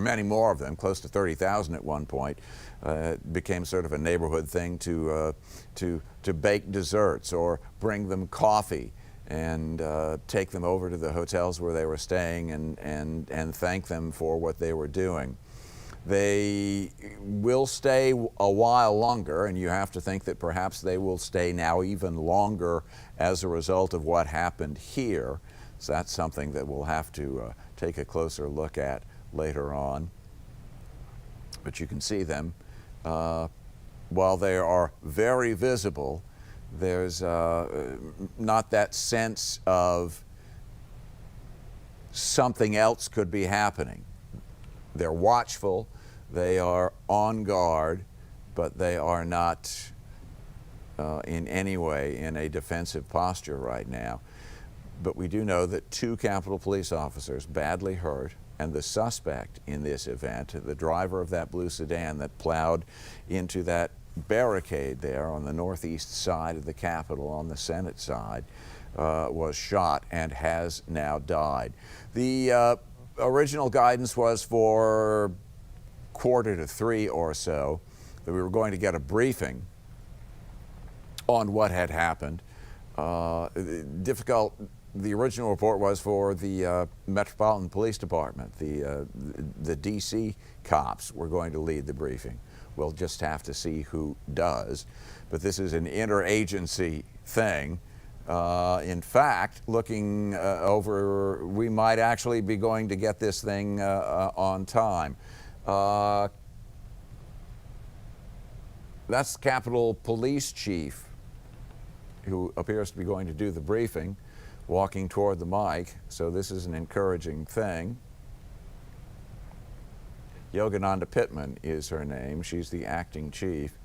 were many more of them, close to 30,000 at one point. It became sort of a neighborhood thing to bake desserts or bring them coffee and take them over to the hotels where they were staying and thank them for what they were doing. They will stay a while longer, and you have to think that perhaps they will stay now even longer as a result of what happened here. So that's something that we'll have to take a closer look at later on. But you can see them. While they are very visible, there's not that sense of something else could be happening. They're watchful, they are on guard, but they are not in any way in a defensive posture right now. But we do know that 2 Capitol Police officers badly hurt, and the suspect in this event, the driver of that blue sedan that plowed into that barricade there on the northeast side of the Capitol on the Senate side, was shot and has now died. The original guidance was for 2:45 or so that we were going to get a briefing on what had happened. The original report was for the Metropolitan Police Department. The DC cops were going to lead the briefing. We'll just have to see who does. But this is an interagency thing. In fact, looking over, we might actually be going to get this thing on time. That's the Capitol Police Chief, who appears to be going to do the briefing, walking toward the mic, so this is an encouraging thing. Yogananda Pittman is her name. She's the acting chief.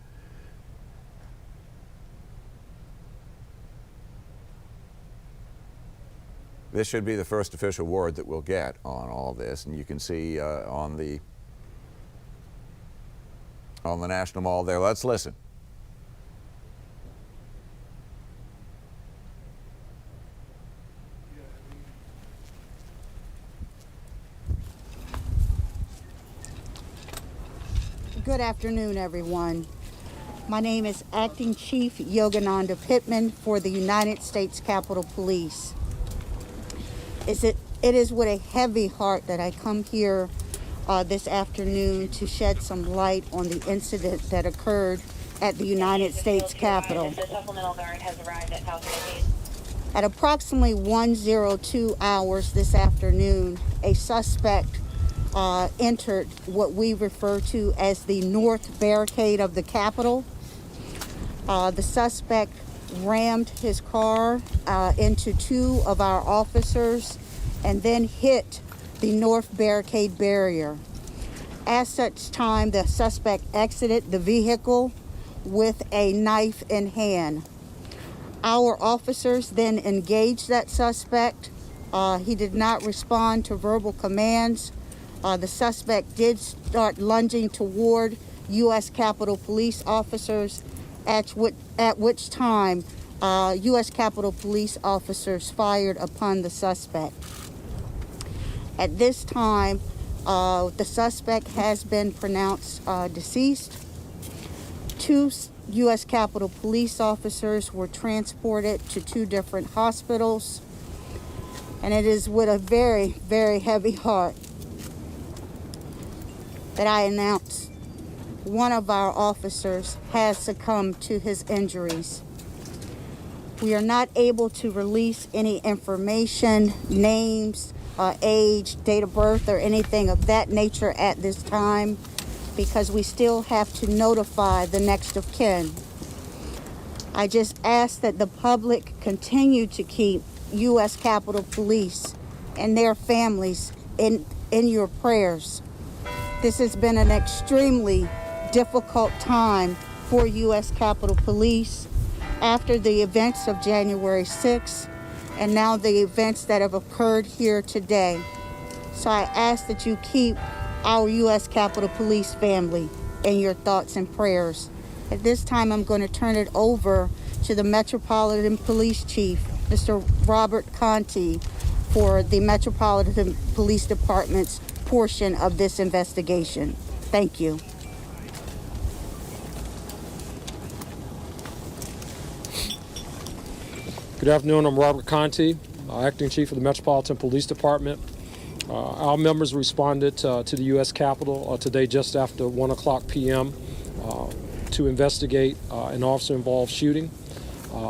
This should be the first official word that we'll get on all this, and you can see on the National Mall there. Let's listen. Good afternoon, everyone. My name is Acting Chief Yogananda Pittman for the United States Capitol Police. It is with a heavy heart that I come here this afternoon to shed some light on the incident that occurred at the United States Capitol. The supplemental guard has arrived at House 18. At approximately 1:02 hours this afternoon, a suspect entered what we refer to as the north barricade of the Capitol. The suspect rammed his car into 2 of our officers and then hit the north barricade barrier. At such time, the suspect exited the vehicle with a knife in hand. Our officers then engaged that suspect. He did not respond to verbal commands. The suspect did start lunging toward U.S. Capitol Police officers, at which time U.S. Capitol Police officers fired upon the suspect. At this time, the suspect has been pronounced deceased. 2 U.S. Capitol Police officers were transported to 2 different hospitals, and it is with a very, very heavy heart that I announce one of our officers has succumbed to his injuries. We are not able to release any information, names, age, date of birth, or anything of that nature at this time because we still have to notify the next of kin. I just ask that the public continue to keep U.S. Capitol Police and their families in your prayers. This has been an extremely difficult time for U.S. Capitol Police after the events of January 6th and now the events that have occurred here today. So I ask that you keep our U.S. Capitol Police family in your thoughts and prayers. At this time, I'm going to turn it over to the Metropolitan Police Chief, Mr. Robert Conti, for the Metropolitan Police Department's portion of this investigation. Thank you. Good afternoon. I'm Robert Conti, Acting Chief of the Metropolitan Police Department. Our members responded to the U.S. Capitol today just after 1 o'clock p.m. To investigate an officer-involved shooting.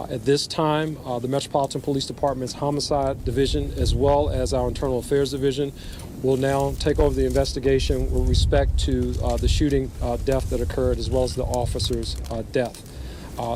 At this time, the Metropolitan Police Department's Homicide Division, as well as our Internal Affairs Division, will now take over the investigation with respect to the shooting death that occurred, as well as the officer's death.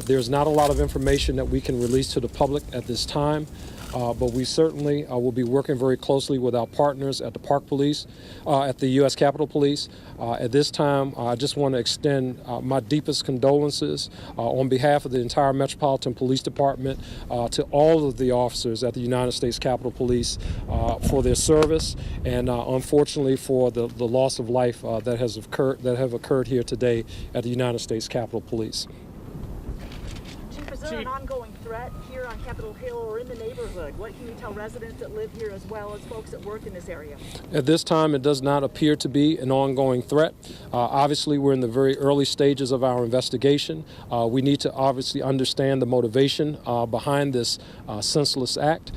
There's not a lot of information that we can release to the public at this time, but we certainly will be working very closely with our partners at the Park Police, at the U.S. Capitol Police. At this time, I just want to extend my deepest condolences on behalf of the entire Metropolitan Police Department to all of the officers at the United States Capitol Police for their service and unfortunately for the loss of life that have occurred here today at the United States Capitol Police. Is there an ongoing threat here on Capitol Hill or in the neighborhood? What can you tell residents that live here as well as folks that work in this area? At this time, it does not appear to be an ongoing threat. Obviously, we're in the very early stages of our investigation. We need to obviously understand the motivation behind this senseless act.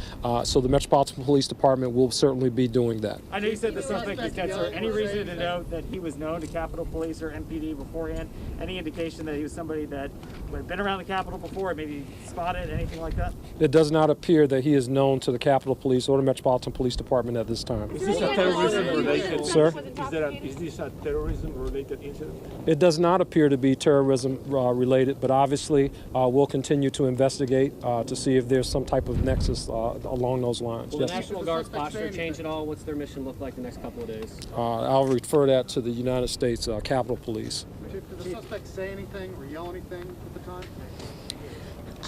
So the Metropolitan Police Department will certainly be doing that. I know you said the suspect is dead, sir. Any reason to know that he was known to Capitol Police or MPD beforehand? Any indication that he was somebody that had been around the Capitol before, maybe spotted, anything like that? It does not appear that he is known to the Capitol Police or the Metropolitan Police Department at this time. Is this a terrorism-related? Sir? Is this a terrorism-related incident? It does not appear to be terrorism related, but obviously we'll continue to investigate to see if there's some type of nexus along those lines. Will the National Guard's posture change at all? What's their mission look like the next couple of days? I'll refer that to the United States Capitol Police. Chief, did the suspect say anything or yell anything at the time?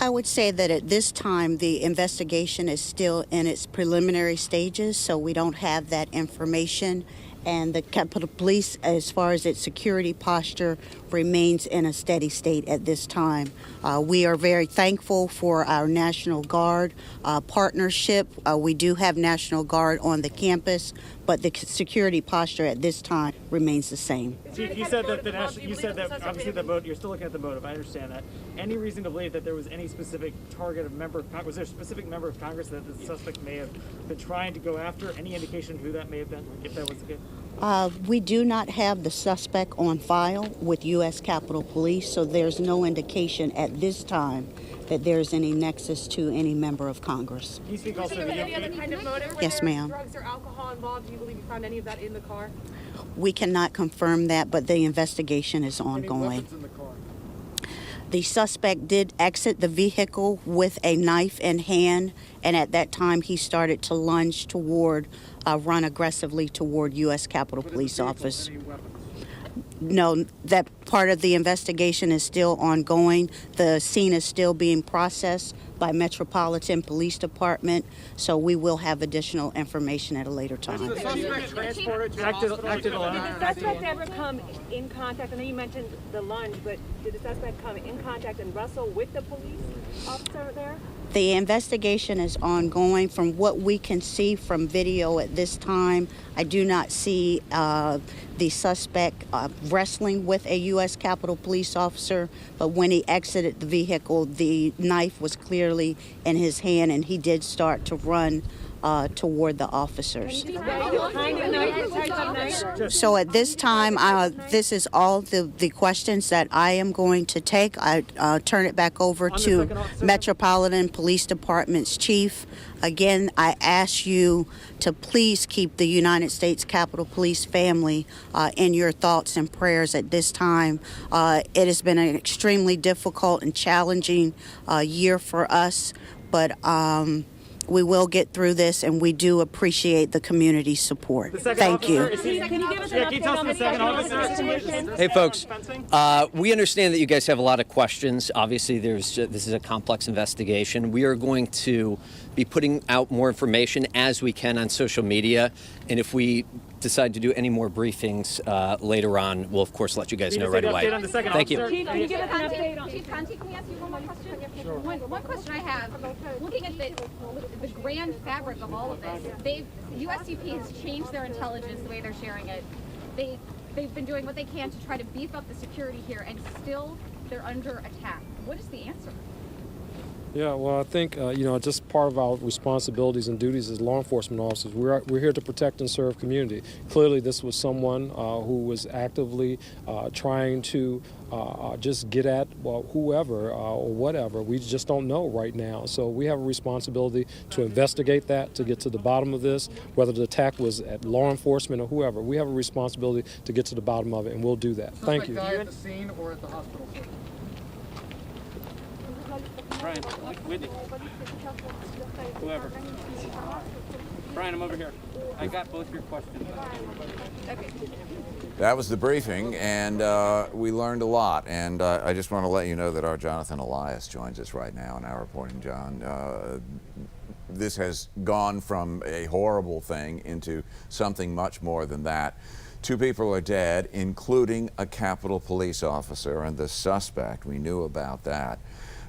I would say that at this time, the investigation is still in its preliminary stages, so we don't have that information. And the Capitol Police, as far as its security posture, remains in a steady state at this time. We are very thankful for our National Guard partnership. We do have National Guard on the campus, but the security posture at this time remains the same. Chief, you said that obviously the motive, you're still looking at the motive, I understand that. Any reason to believe that there was any specific target of member of Congress? Was there a specific member of Congress that the suspect may have been trying to go after? Any indication who that may have been, if that was the case? We do not have the suspect on file with U.S. Capitol Police, so there's no indication at this time that there's any nexus to any member of Congress. Can you speak also to Any other kind of motive? Yes, ma'am. Drugs or alcohol involved? Do you believe you found any of that in the car? We cannot confirm that, but the investigation is Any ongoing. weapons in the car? The suspect did exit the vehicle with a knife in hand, and at that time he started to lunge toward, run aggressively toward U.S. Capitol Police office. Any weapons? No, that part of the investigation is still ongoing. The scene is still being processed by Metropolitan Police Department, so we will have additional information at a later time. Did the suspect acted alone? Did the suspect ever come in contact? I know you mentioned the lunge, but did the suspect come in contact and wrestle with the police officer there? The investigation is ongoing. From what we can see from video at this time, I do not see the suspect wrestling with a U.S. Capitol Police officer, but when he exited the vehicle, the knife was clearly in his hand, and he did start to run toward the officers. So at this time, this is all the questions that I am going to take. I turn it back over to Metropolitan Police Department's chief. Again, I ask you to please keep the United States Capitol Police family in your thoughts and prayers at this time. It has been an extremely difficult and challenging year for us, but we will get through this, and we do appreciate the community support. Thank you. Can you give us an update on the second officer? Hey, folks. We understand that you guys have a lot of questions. Obviously, this is a complex investigation. We are going to be putting out more information as we can on social media. And if we decide to do any more briefings later on, we'll of course let you guys know right away. Thank you. Chief, can you give us an update on? Chief Conti, can we ask you one more question? Sure. One question I have, looking at the grand fabric of all of this, USCP has changed their intelligence, the way they're sharing it. They've been doing what they can to try to beef up the security here, and still they're under attack. What is the answer? Yeah, well, I think, just part of our responsibilities and duties as law enforcement officers, we're here to protect and serve community. Clearly, this was someone who was actively trying to just get at whoever or whatever. We just don't know right now. So we have a responsibility to investigate that, to get to the bottom of this, whether the attack was at law enforcement or whoever. We have a responsibility to get to the bottom of it, and we'll do that. Thank you. Guy at the scene or at the hospital? Brian, Whitney, whoever. Brian, I'm over here. I got both your questions. That was the briefing, and we learned a lot. And I just want to let you know that our Jonathan Elias joins us right now in our reporting, John. This has gone from a horrible thing into something much more than that. 2 people are dead, including a Capitol Police officer and the suspect. We knew about that.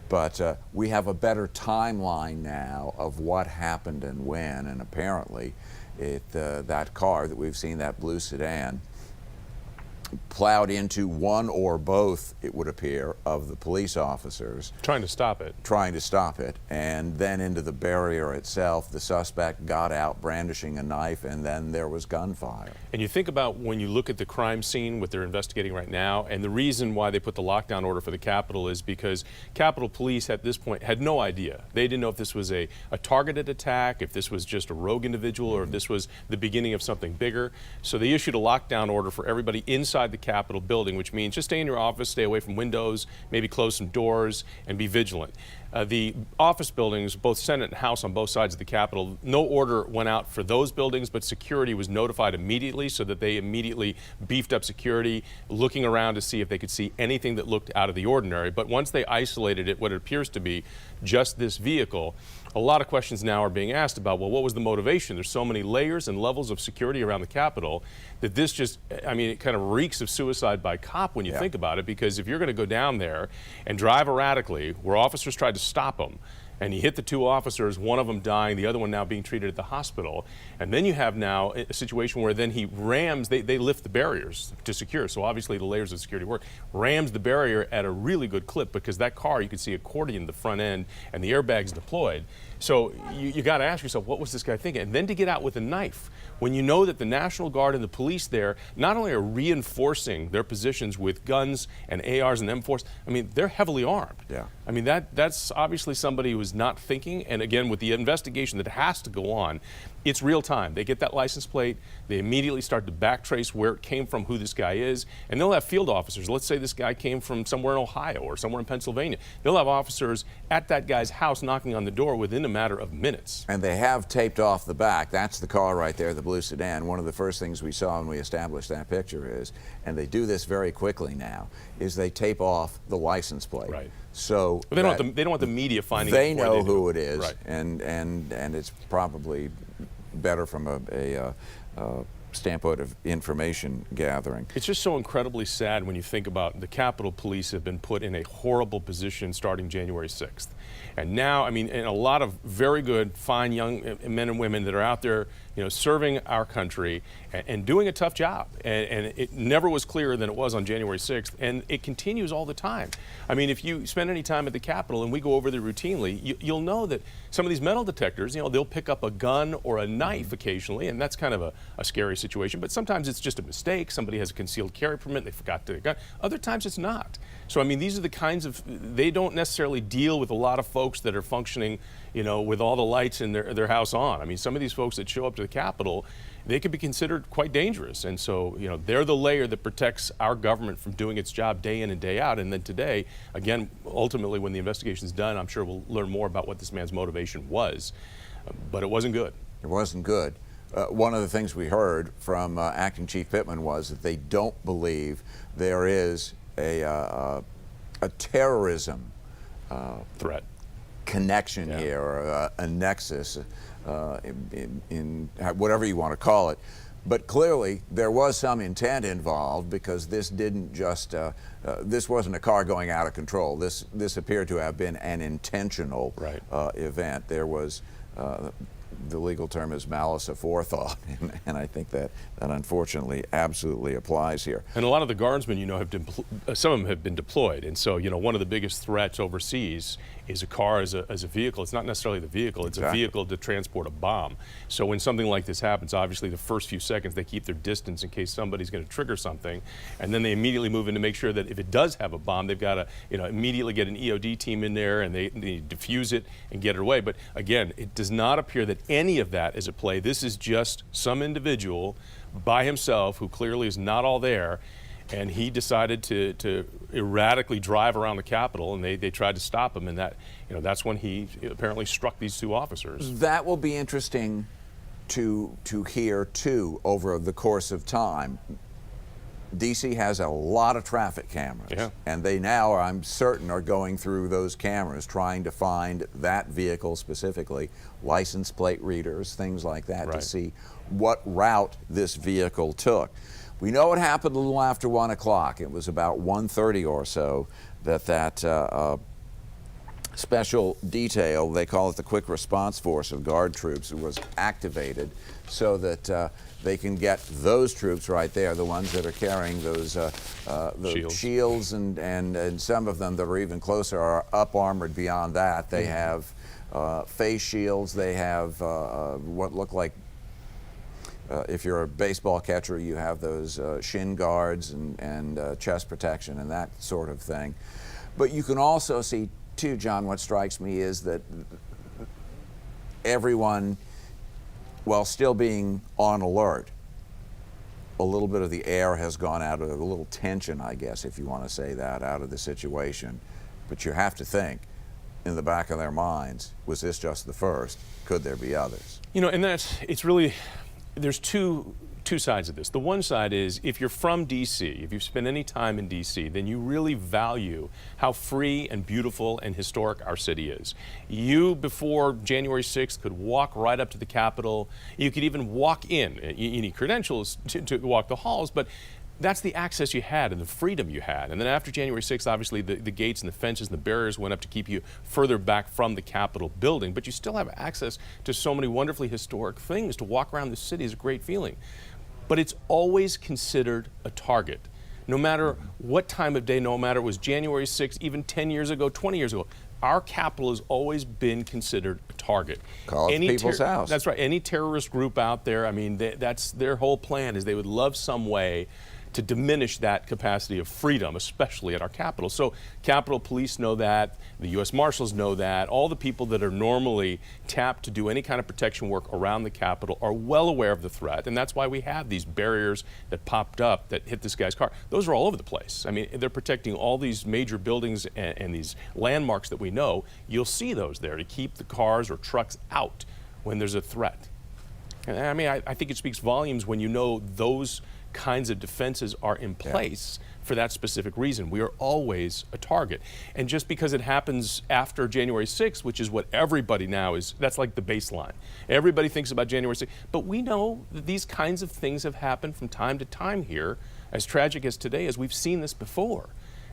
But we have a better timeline now of what happened and when, and apparently that car that we've seen, that blue sedan, plowed into one or both, it would appear, of the police officers. Trying to stop it, and then into the barrier itself. The suspect got out brandishing a knife, and then there was gunfire. And you think about when you look at the crime scene, what they're investigating right now, and the reason why they put the lockdown order for the Capitol is because Capitol Police at this point had no idea. They didn't know if this was a targeted attack, if this was just a rogue individual, or if this was the beginning of something bigger. So they issued a lockdown order for everybody inside the Capitol building, which means just stay in your office, stay away from windows, maybe close some doors, and be vigilant. The office buildings, both Senate and House on both sides of the Capitol, no order went out for those buildings, but security was notified immediately so that they immediately beefed up security, looking around to see if they could see anything that looked out of the ordinary. But once they isolated it, what it appears to be just this vehicle, a lot of questions now are being asked about, well, what was the motivation? There's so many layers and levels of security around the Capitol that this just, I mean, it kind of reeks of suicide by cop when you think about it, because if you're going to go down there and drive erratically, where officers tried to stop them, and he hit the 2 officers, one of them dying, the other one now being treated at the hospital. And then you have now a situation where then he rams, they lift the barriers to secure. So obviously the layers of security work. Rams the barrier at a really good clip, because that car, you could see accordion in the front end and the airbags deployed. So you got to ask yourself, what was this guy thinking? And then to get out with a knife, when you know that the National Guard and the police there not only are reinforcing their positions with guns and ARs and M4s, I mean, they're heavily armed. Yeah. I mean, that's obviously somebody who is not thinking. And again, with the investigation that has to go on, it's real time. They get that license plate, they immediately start to backtrace where it came from, who this guy is, and they'll have field officers. Let's say this guy came from somewhere in Ohio or somewhere in Pennsylvania. They'll have officers at that guy's house knocking on the door within a matter of minutes. And they have taped off the back. That's the car right there, the blue sedan. One of the first things we saw when we established that picture is, and they do this very quickly now, is they tape off the license plate. Right. So but they don't want the media finding they it. know who it is, right. and it's probably better from a standpoint of information gathering. It's just so incredibly sad when you think about the Capitol Police have been put in a horrible position starting January 6th. And now, I mean, and a lot of very good, fine young men and women that are out there, you know, serving our country and doing a tough job. And it never was clearer than it was on January 6th. And it continues all the time. I mean, if you spend any time at the Capitol, and we go over there routinely, you'll know that some of these metal detectors, you know, they'll pick up a gun or a knife occasionally, and that's kind of a scary situation. But sometimes it's just a mistake. Somebody has a concealed carry permit, they forgot their gun. Other times it's not. So, I mean, these are the kinds of, they don't necessarily deal with a lot of folks that are functioning, you know, with all the lights in their house on. I mean, some of these folks that show up to the Capitol, they could be considered quite dangerous. And so, you know, they're the layer that protects our government from doing its job day in and day out. And then today, again, ultimately, when the investigation's done, I'm sure we'll learn more about what this man's motivation was. But it wasn't good. It wasn't good. One of the things we heard from Acting Chief Pittman was that they don't believe there is a terrorism threat. connection here, or a nexus in whatever you want to call it. But clearly, there was some intent involved, because this didn't just, this wasn't a car going out of control. This appeared to have been an intentional event. There was, the legal term is malice aforethought, and I think that unfortunately absolutely applies here. And a lot of the guardsmen, you know, some of them have been deployed, and so, you know, one of the biggest threats overseas is a car as a vehicle. It's not necessarily the vehicle, it's a vehicle to transport a bomb. So when something like this happens, obviously the first few seconds they keep their distance in case somebody's going to trigger something, and then they immediately move in to make sure that if it does have a bomb, they've got to, you know, immediately get an EOD team in there, and they defuse it and get it away. But again, it does not appear that any of that is at play. This is just some individual by himself who clearly is not all there, and he decided to erratically drive around the Capitol, and they tried to stop him, and that, you know, that's when he apparently struck these two officers. That will be interesting to hear too over the course of time. DC has a lot of traffic cameras, and they now, I'm certain, are going through those cameras trying to find that vehicle specifically, license plate readers, things like that, to see what route this vehicle took. We know it happened a little after 1 o'clock. It was about 1:30 or so that special detail, they call it the Quick Response Force of Guard troops, was activated so that they can get those troops right there, the ones that are carrying those shields, and some of them that are even closer are up armored beyond that. They have face shields, they have what look like, if you're a baseball catcher, you have those shin guards and chest protection and that sort of thing. But you can also see too, John, what strikes me is that everyone, while still being on alert, a little bit of the air has gone out of, a little tension, I guess, if you want to say that, out of the situation. But you have to think, in the back of their minds, was this just the first? Could there be others? You know, and it's really, there's two sides of this. The one side is, if you're from DC, if you've spent any time in DC, then you really value how free and beautiful and historic our city is. You, before January 6th, could walk right up to the Capitol. You could even walk in. You need credentials to walk the halls, but that's the access you had and the freedom you had. And then after January 6th, obviously the gates and the fences and the barriers went up to keep you further back from the Capitol building, but you still have access to so many wonderfully historic things. To walk around the city is a great feeling. But it's always considered a target. No matter what time of day, no matter it was January 6th, even 10 years ago, 20 years ago, our Capitol has always been considered a target. Call it the people's house. That's right. Any terrorist group out there, I mean, that's their whole plan, is they would love some way to diminish that capacity of freedom, especially at our Capitol. So Capitol Police know that, the U.S. Marshals know that, all the people that are normally tapped to do any kind of protection work around the Capitol are well aware of the threat, and that's why we have these barriers that popped up that hit this guy's car. Those are all over the place. I mean, they're protecting all these major buildings and these landmarks that we know. You'll see those there to keep the cars or trucks out when there's a threat. And I mean, I think it speaks volumes when you know those kinds of defenses are in place for that specific reason. We are always a target. And just because it happens after January 6th, which is what everybody now is, that's like the baseline. Everybody thinks about January 6th. But we know that these kinds of things have happened from time to time here. As tragic as today is, we've seen this before.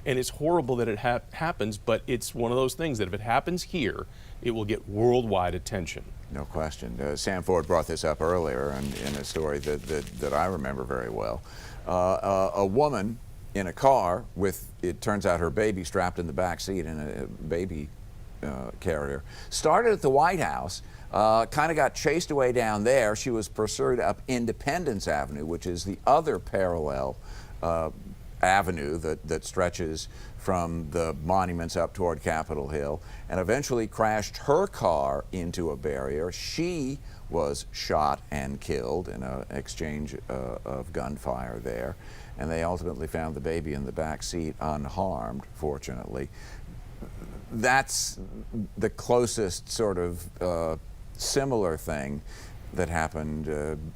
And it's horrible that it happens, but it's one of those things that if it happens here, it will get worldwide attention. No question. Sam Ford brought this up earlier in a story that I remember very well. A woman in a car with, it turns out, her baby strapped in the back seat in a baby carrier, started at the White House, kind of got chased away down there. She was pursued up Independence Avenue, which is the other parallel avenue that stretches from the monuments up toward Capitol Hill, and eventually crashed her car into a barrier. She was shot and killed in an exchange of gunfire there, and they ultimately found the baby in the back seat unharmed, fortunately. That's the closest sort of similar thing that happened,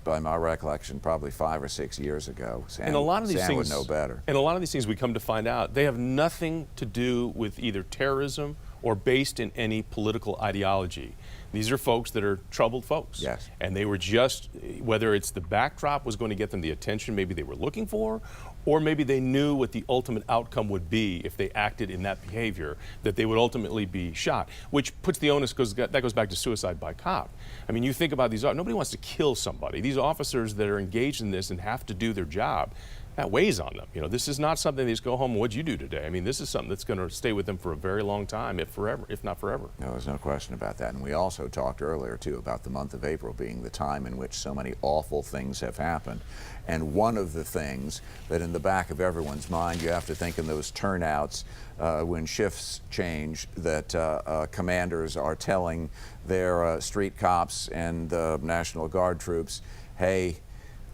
by my recollection, probably 5 or 6 years ago. Sam, and a lot of these things would know better. And a lot of these things, we come to find out, they have nothing to do with either terrorism or based in any political ideology. These are folks that are troubled folks. Yes. And they were just, whether it's the backdrop was going to get them the attention maybe they were looking for, or maybe they knew what the ultimate outcome would be if they acted in that behavior, that they would ultimately be shot, which puts the onus, that goes back to suicide by cop. I mean, you think about these, nobody wants to kill somebody. These officers that are engaged in this and have to do their job, that weighs on them. You know, this is not something they just go home and what'd you do today? I mean, this is something that's going to stay with them for a very long time, if not forever. No, there's no question about that. And we also talked earlier, too, about the month of April being the time in which so many awful things have happened. And one of the things that in the back of everyone's mind, you have to think in those turnouts when shifts change, that commanders are telling their street cops and National Guard troops, hey,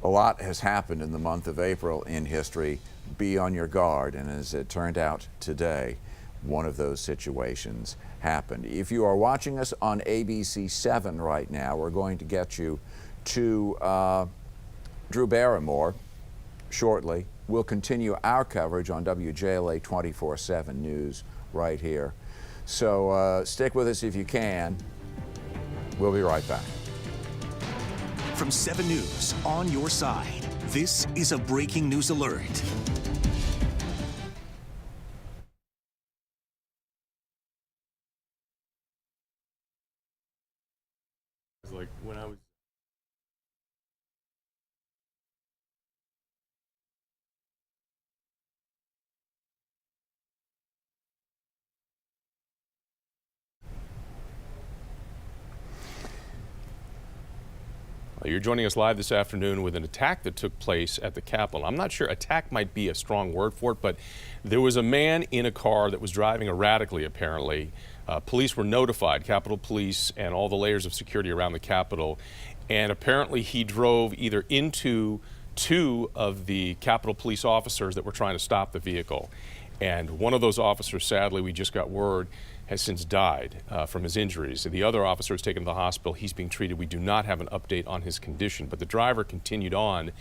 a lot has happened in the month of April in history. Be on your guard. And as it turned out today, one of those situations happened. If you are watching us on ABC 7 right now, we're going to get you to Drew Barrymore shortly. We'll continue our coverage on WJLA 24/7 News right here. So stick with us if you can. We'll be right back. From 7 News on your side, this is a breaking news alert. It's like when I was You're joining us live this afternoon with an attack that took place at the Capitol. I'm not sure attack might be a strong word for it, but there was a man in a car that was driving erratically, apparently. Police were notified, Capitol Police and all the layers of security around the Capitol, and apparently he drove either into 2 of the Capitol Police officers that were trying to stop the vehicle. And one of those officers, sadly, we just got word, has since died from his injuries. The other officer is taken to the hospital. He's being treated. We do not have an update on his condition, but the driver continued on.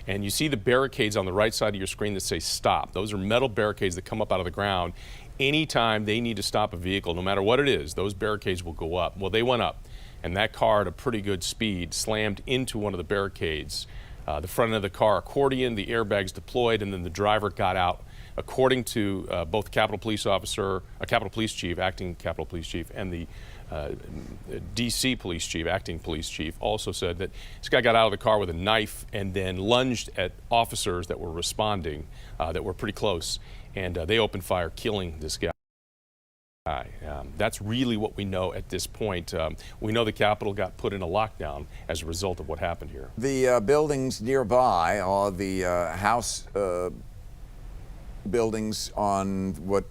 And you see the barricades on the right side of your screen that say stop. Those are metal barricades that come up out of the ground. Anytime they need to stop a vehicle, no matter what it is, those barricades will go up. Well, they went up, and that car at a pretty good speed slammed into one of the barricades. The front of the car accordion, the airbags deployed, and then the driver got out. According to both Capitol Police officer, Capitol Police Chief, acting Capitol Police Chief, and the DC Police Chief, acting Police Chief, also said that this guy got out of the car with a knife and then lunged at officers that were responding, that were pretty close, and they opened fire, killing this guy. That's really what we know at this point. We know the Capitol got put in a lockdown as a result of what happened here. The buildings nearby are the House buildings on what,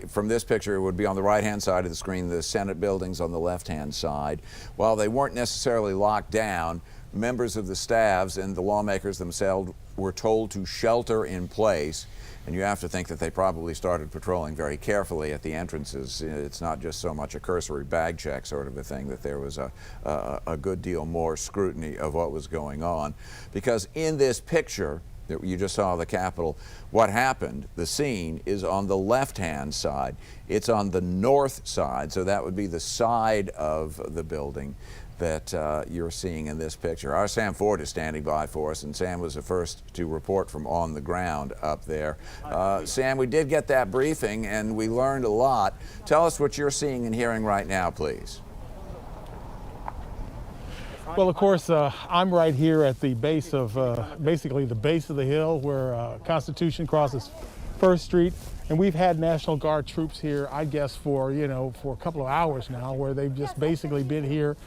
from this picture, would be on the right-hand side of the screen, the Senate buildings on the left-hand side. While they weren't necessarily locked down, members of the staffs and the lawmakers themselves were told to shelter in place. And you have to think that they probably started patrolling very carefully at the entrances. It's not just so much a cursory bag check sort of a thing, that there was a good deal more scrutiny of what was going on. Because in this picture that you just saw of the Capitol, what happened, the scene is on the left-hand side. It's on the north side, so that would be the side of the building that you're seeing in this picture. Our Sam Ford is standing by for us, and Sam was the first to report from on the ground up there. Sam, we did get that briefing, and we learned a lot. Tell us what you're seeing and hearing right now, please. Well, of course, I'm right here at the base of, basically the base of the hill where Constitution crosses 1st Street. And we've had National Guard troops here, I guess, for a couple of hours now, where they've just basically been here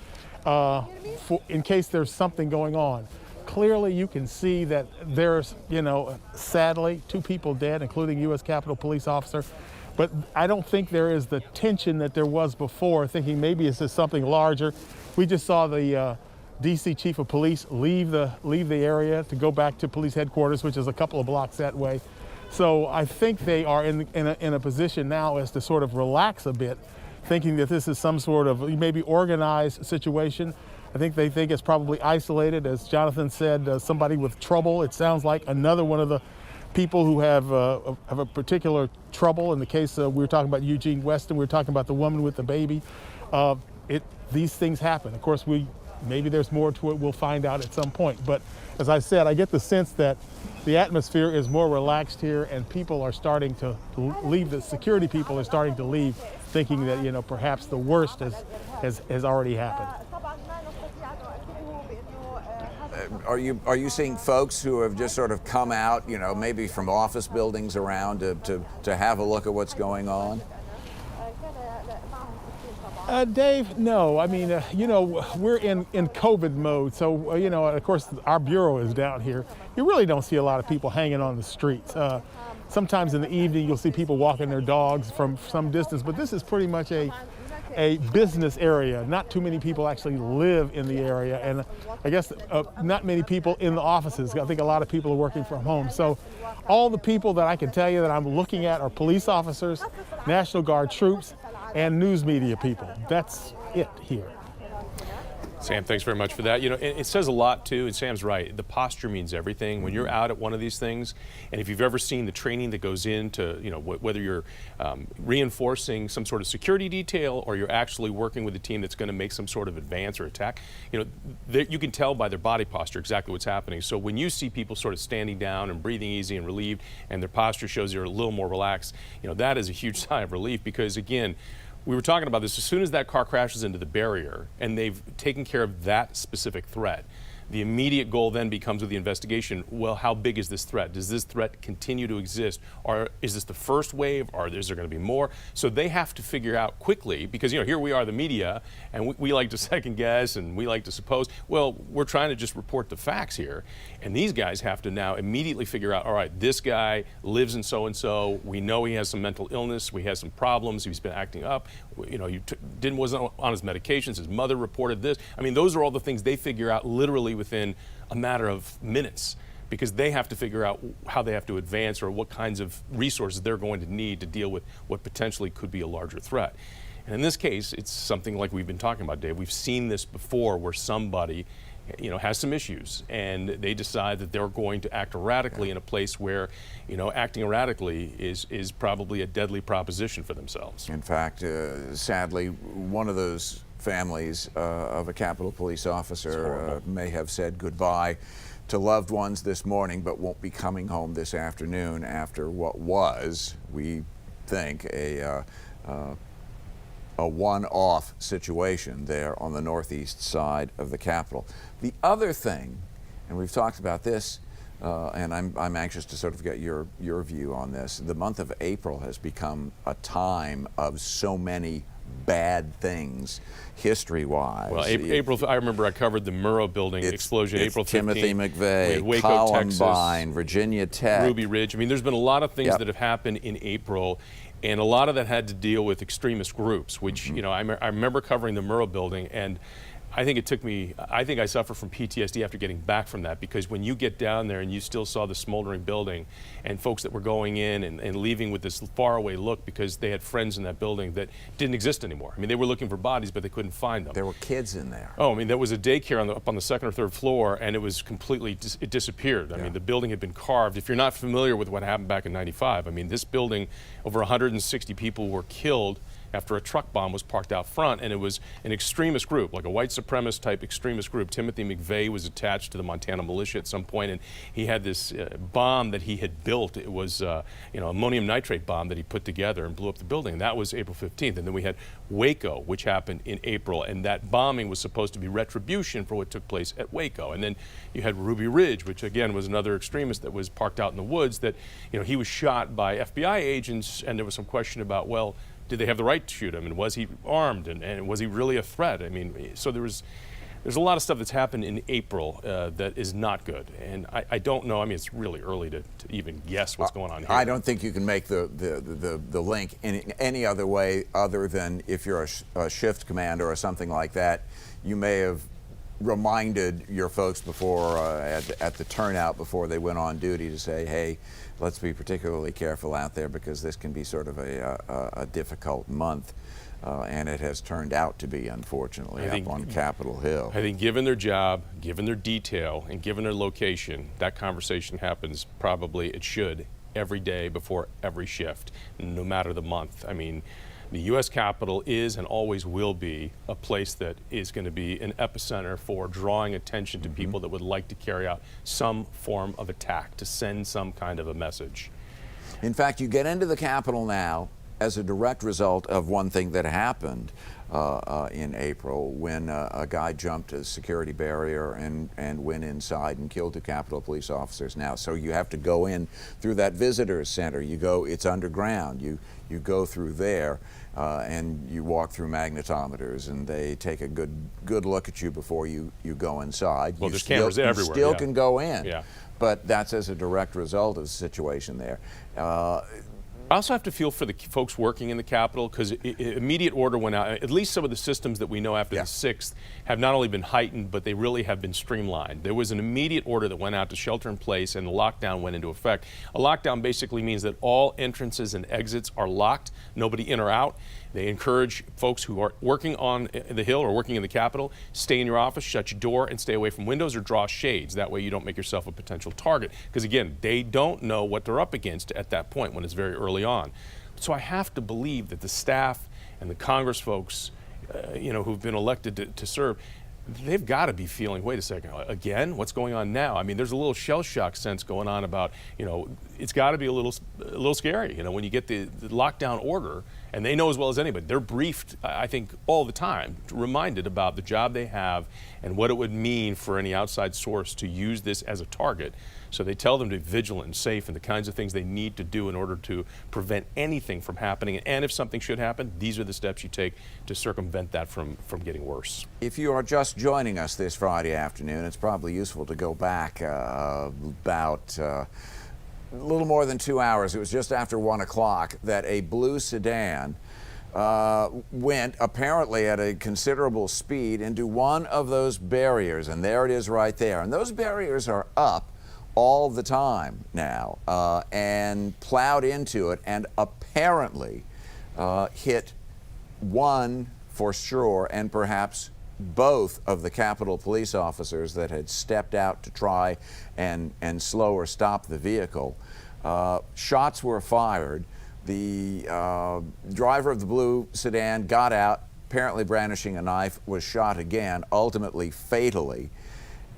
in case there's something going on. Clearly, you can see that there's, sadly, 2 people dead, including U.S. Capitol Police officer. But I don't think there is the tension that there was before, thinking maybe it's just something larger. We just saw the DC Chief of Police leave the area to go back to police headquarters, which is a couple of blocks that way. So I think they are in a position now as to sort of relax a bit, thinking that this is some sort of maybe organized situation. I think they think it's probably isolated, as Jonathan said, somebody with trouble. It sounds like another one of people who have a particular trouble. In the case we were talking about Eugene Weston, we were talking about the woman with the baby. These things happen. Of course, maybe there's more to it. We'll find out at some point. But as I said, I get the sense that the atmosphere is more relaxed here, and people are starting to leave. The security people are starting to leave, thinking that perhaps the worst has already happened. Are you seeing folks who have just sort of come out, maybe from office buildings around to have a look at what's going on? Dave, no. I mean, we're in COVID mode, so of course our bureau is down here. You really don't see a lot of people hanging on the streets. Sometimes in the evening you'll see people walking their dogs from some distance, but this is pretty much a business area. Not too many people actually live in the area, and I guess not many people in the offices. I think a lot of people are working from home. So all the people that I can tell you that I'm looking at are police officers, National Guard troops, and news media people. That's it here. Sam, thanks very much for that. It says a lot too, and Sam's right. The posture means everything. When you're out at one of these things, and if you've ever seen the training that goes into, whether you're reinforcing some sort of security detail or you're actually working with a team that's going to make some sort of advance or attack, you can tell by their body posture exactly what's happening. So when you see people sort of standing down and breathing easy and relieved, and their posture shows they're a little more relaxed, that is a huge sign of relief, because again, we were talking about this, as soon as that car crashes into the barrier and they've taken care of that specific threat, the immediate goal then becomes with the investigation, well, how big is this threat? Does this threat continue to exist? Or is this the first wave? Or is there going to be more? So they have to figure out quickly, because here we are, the media, and we like to second guess and we like to suppose. Well, we're trying to just report the facts here. And these guys have to now immediately figure out, all right, this guy lives in so-and-so. We know he has some mental illness. We have some problems. He's been acting up. He wasn't on his medications. His mother reported this. I mean, those are all the things they figure out literally within a matter of minutes, because they have to figure out how they have to advance or what kinds of resources they're going to need to deal with what potentially could be a larger threat. And in this case, it's something like we've been talking about, Dave. We've seen this before, where somebody has some issues, and they decide that they're going to act erratically in a place where, acting erratically is probably a deadly proposition for themselves. In fact, sadly, one of those families of a Capitol Police officer may have said goodbye to loved ones this morning, but won't be coming home this afternoon after what was, we think, a one-off situation there on the northeast side of the Capitol. The other thing, and we've talked about this, and I'm anxious to sort of get your view on this, the month of April has become a time of so many bad things history-wise. Well, April, I remember I covered the Murrah building explosion, April 15th. Timothy McVeigh, Waco, Columbine, Texas, Virginia Tech, Ruby Ridge. I mean, there's been a lot of things that have happened in April, and a lot of that had to deal with extremist groups, which, I remember covering the Murrah building, and I think I suffer from PTSD after getting back from that, because when you get down there and you still saw the smoldering building and folks that were going in and leaving with this faraway look because they had friends in that building that didn't exist anymore. I mean, they were looking for bodies, but they couldn't find them. There were kids in there. Oh, I mean, there was a daycare up on the second or third floor, and it was completely, it disappeared. I mean, the building had been carved. If you're not familiar with what happened back in '95, I mean, this building, over 160 people were killed after a truck bomb was parked out front, and it was an extremist group, like a white supremacist type extremist group. Timothy McVeigh was attached to the Montana militia at some point, and he had this bomb that he had built. It was ammonium nitrate bomb that he put together and blew up the building. And that was April 15th. And then we had Waco, which happened in April, and that bombing was supposed to be retribution for what took place at Waco. And then you had Ruby Ridge, which again was another extremist that was parked out in the woods, that he was shot by FBI agents, and there was some question about, well, did they have the right to shoot him, and was he armed, and was he really a threat? I mean, so there's a lot of stuff that's happened in April that is not good, and I don't know. I mean, it's really early to even guess what's going on here. I don't think you can make the link in any other way other than if you're a shift commander or something like that. You may have reminded your folks before at the turnout before they went on duty to say, hey, let's be particularly careful out there because this can be sort of a difficult month. And it has turned out to be, unfortunately, up on Capitol Hill. I think given their job, given their detail, and given their location, that conversation happens probably, it should, every day before every shift, no matter the month. I mean, the U.S. Capitol is and always will be a place that is going to be an epicenter for drawing attention to people that would like to carry out some form of attack, to send some kind of a message. In fact, you get into the Capitol now as a direct result of one thing that happened in April when a guy jumped a security barrier and went inside and killed 2 Capitol police officers. Now, so you have to go in through that visitor center. You go, it's underground. You go through there and you walk through magnetometers, and they take a good look at you before you go inside. Well, there's cameras everywhere. You still can go in. Yeah. But that's as a direct result of the situation there. I also have to feel for the folks working in the Capitol, because immediate order went out. At least some of the systems that we know after the 6th have not only been heightened, but they really have been streamlined. There was an immediate order that went out to shelter in place, and the lockdown went into effect. A lockdown basically means that all entrances and exits are locked, nobody in or out. They encourage folks who are working on the Hill or working in the Capitol, stay in your office, shut your door, and stay away from windows or draw shades. That way you don't make yourself a potential target. Because again, they don't know what they're up against at that point when it's very early on. So I have to believe that the staff and the Congress folks, who've been elected to serve, they've got to be feeling, wait a second, again, what's going on now? I mean, there's a little shell shock sense going on about, it's got to be a little scary, when you get the lockdown order, and they know as well as anybody, they're briefed, I think, all the time, reminded about the job they have and what it would mean for any outside source to use this as a target. So they tell them to be vigilant and safe and the kinds of things they need to do in order to prevent anything from happening. And if something should happen, these are the steps you take to circumvent that from getting worse. If you are just joining us this Friday afternoon, it's probably useful to go back about a little more than 2 hours. It was just after 1 o'clock that a blue sedan went apparently at a considerable speed into one of those barriers, and there it is right there. And those barriers are up all the time now, and plowed into it, and apparently hit one for sure, and perhaps both of the Capitol police officers that had stepped out to try and slow or stop the vehicle. Shots were fired. The driver of the blue sedan got out, apparently brandishing a knife, was shot again, ultimately fatally.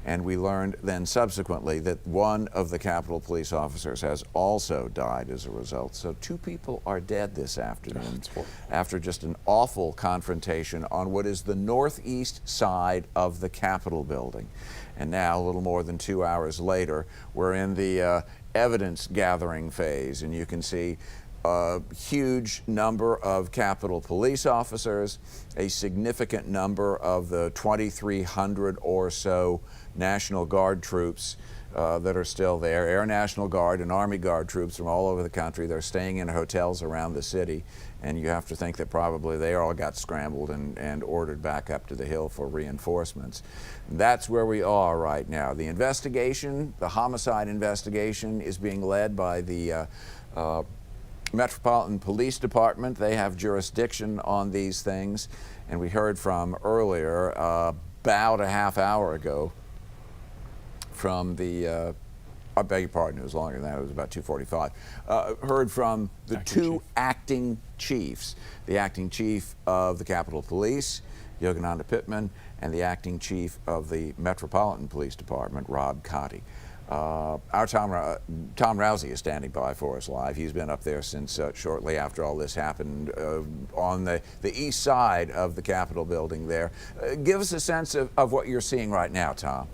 And we learned then subsequently that one of the Capitol police officers has also died as a result. So 2 people are dead this afternoon after just an awful confrontation on what is the northeast side of the Capitol building. And now, a little more than 2 hours later, we're in the evidence gathering phase, and you can see a huge number of Capitol police officers, a significant number of the 2,300 or so National Guard troops that are still there, Air National Guard and Army Guard troops from all over the country. They're staying in hotels around the city, and you have to think that probably they all got scrambled and ordered back up to the Hill for reinforcements. That's where we are right now. The investigation, the homicide investigation, is being led by the Metropolitan Police Department. They have jurisdiction on these things, and we heard from earlier, about a half hour ago, from the, I beg your pardon, it was longer than that, it was about 2:45, heard from the acting chiefs, the acting chief of the Capitol Police, Yogananda Pittman, and the acting chief of the Metropolitan Police Department, Rob Cotti. Our Tom Rousey is standing by for us live. He's been up there since shortly after all this happened on the east side of the Capitol building there. Give us a sense of what you're seeing right now, Tom.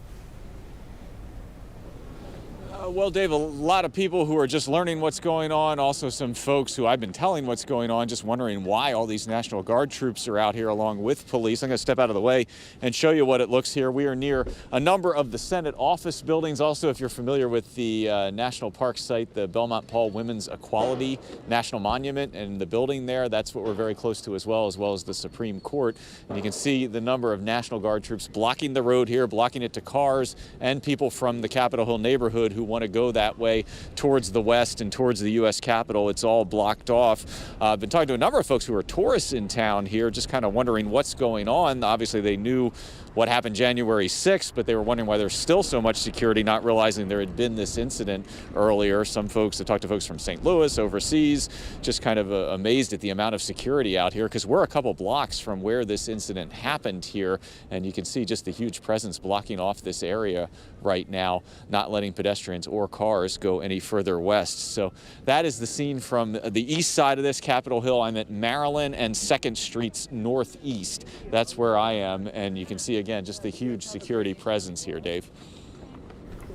Well, Dave, a lot of people who are just learning what's going on, also some folks who I've been telling what's going on, just wondering why all these National Guard troops are out here along with police. I'm going to step out of the way and show you what it looks here. We are near a number of the Senate office buildings. Also, if you're familiar with the National Park site, the Belmont Paul Women's Equality National Monument and the building there, that's what we're very close to as well as the Supreme Court. And you can see the number of National Guard troops blocking the road here, blocking it to cars and people from the Capitol Hill neighborhood who want to go that way towards the west and towards the U.S. Capitol. It's all blocked off. I've been talking to a number of folks who are tourists in town here, just kind of wondering what's going on. Obviously, they knew what happened January 6th, but they were wondering why there's still so much security, not realizing there had been this incident earlier. Some folks, I talked to folks from St. Louis, overseas, just kind of amazed at the amount of security out here, because we're a couple blocks from where this incident happened here, and you can see just the huge presence blocking off this area right now, not letting pedestrians or cars go any further west. So that is the scene from the east side of this, Capitol Hill. I'm at Maryland and 2nd Streets northeast. That's where I am, and you can see again just the huge security presence here, Dave.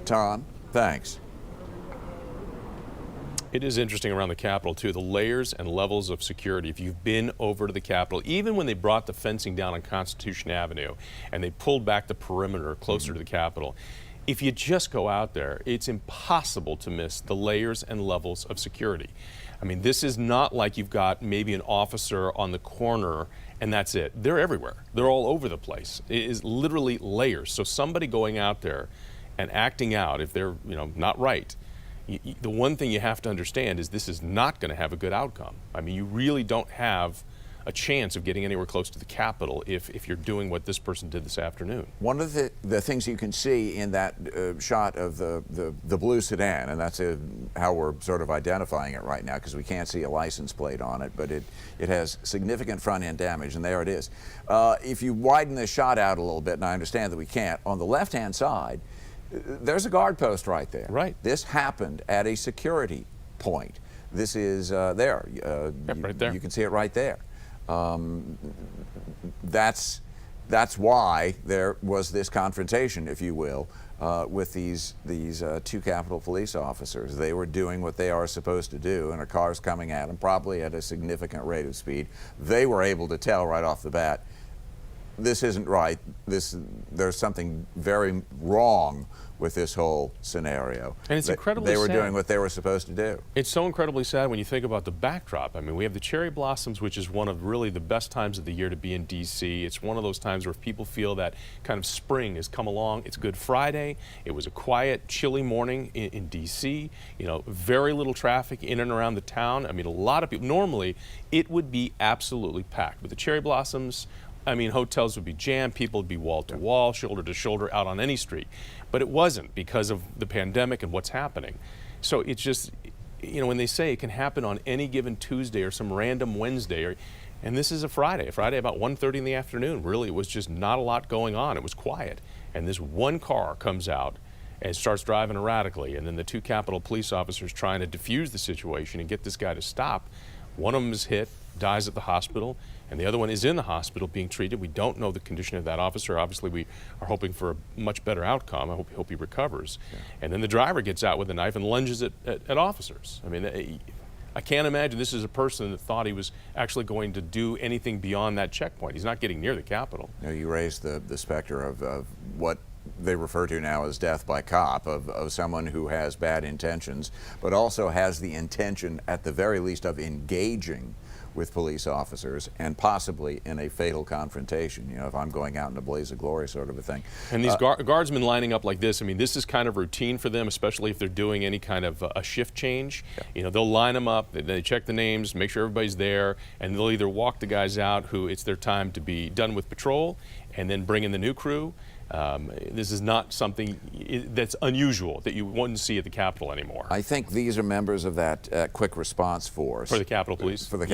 Tom, thanks. It is interesting around the Capitol, too, the layers and levels of security. If you've been over to the Capitol, even when they brought the fencing down on Constitution Avenue and they pulled back the perimeter closer to the Capitol, if you just go out there, it's impossible to miss the layers and levels of security. I mean, this is not like you've got maybe an officer on the corner and that's it. They're everywhere. They're all over the place. It is literally layers. So somebody going out there and acting out, if they're not right, the one thing you have to understand is this is not going to have a good outcome. I mean, you really don't have a chance of getting anywhere close to the Capitol if you're doing what this person did this afternoon. One of the things you can see in that shot of the blue sedan, and that's how we're sort of identifying it right now because we can't see a license plate on it, but it has significant front end damage, and there it is. If you widen this shot out a little bit, and I understand that we can't, on the left-hand side, there's a guard post right there. Right. This happened at a security point. This is there. Right there. You can see it right there. That's why there was this confrontation, if you will, with these two Capitol Police officers. They were doing what they are supposed to do, and a car's coming at them, probably at a significant rate of speed. They were able to tell right off the bat, this isn't right. There's something very wrong with this whole scenario. And it's incredibly sad. They were doing what they were supposed to do. It's so incredibly sad when you think about the backdrop. I mean, we have the cherry blossoms, which is one of really the best times of the year to be in D.C. It's one of those times where if people feel that kind of spring has come along. It's Good Friday. It was a quiet, chilly morning in D.C. Very little traffic in and around the town. I mean, a lot of people. Normally, it would be absolutely packed. With the cherry blossoms, I mean, hotels would be jammed, people would be wall to wall, shoulder to shoulder out on any street. But it wasn't because of the pandemic and what's happening. So it's just, when they say it can happen on any given Tuesday or some random Wednesday, and this is a Friday about 1:30 in the afternoon, really, it was just not a lot going on. It was quiet. And this one car comes out and starts driving erratically, and then the two Capitol Police officers trying to defuse the situation and get this guy to stop. One of them is hit, dies at the hospital, and the other one is in the hospital being treated. We don't know the condition of that officer. Obviously, we are hoping for a much better outcome. I hope he recovers. Yeah. And then the driver gets out with a knife and lunges at officers. I mean, I can't imagine this is a person that thought he was actually going to do anything beyond that checkpoint. He's not getting near the Capitol. You raised the specter of what they refer to now as death by cop, of someone who has bad intentions, but also has the intention, at the very least, of engaging with police officers and possibly in a fatal confrontation, if I'm going out in a blaze of glory sort of a thing. And these guardsmen lining up like this, I mean, this is kind of routine for them, especially if they're doing any kind of a shift change. Yeah. They'll line them up, they check the names, make sure everybody's there, and they'll either walk the guys out who it's their time to be done with patrol and then bring in the new crew. This is not something that's unusual that you wouldn't see at the Capitol anymore. I think these are members of that quick response force for the Capitol Police. For the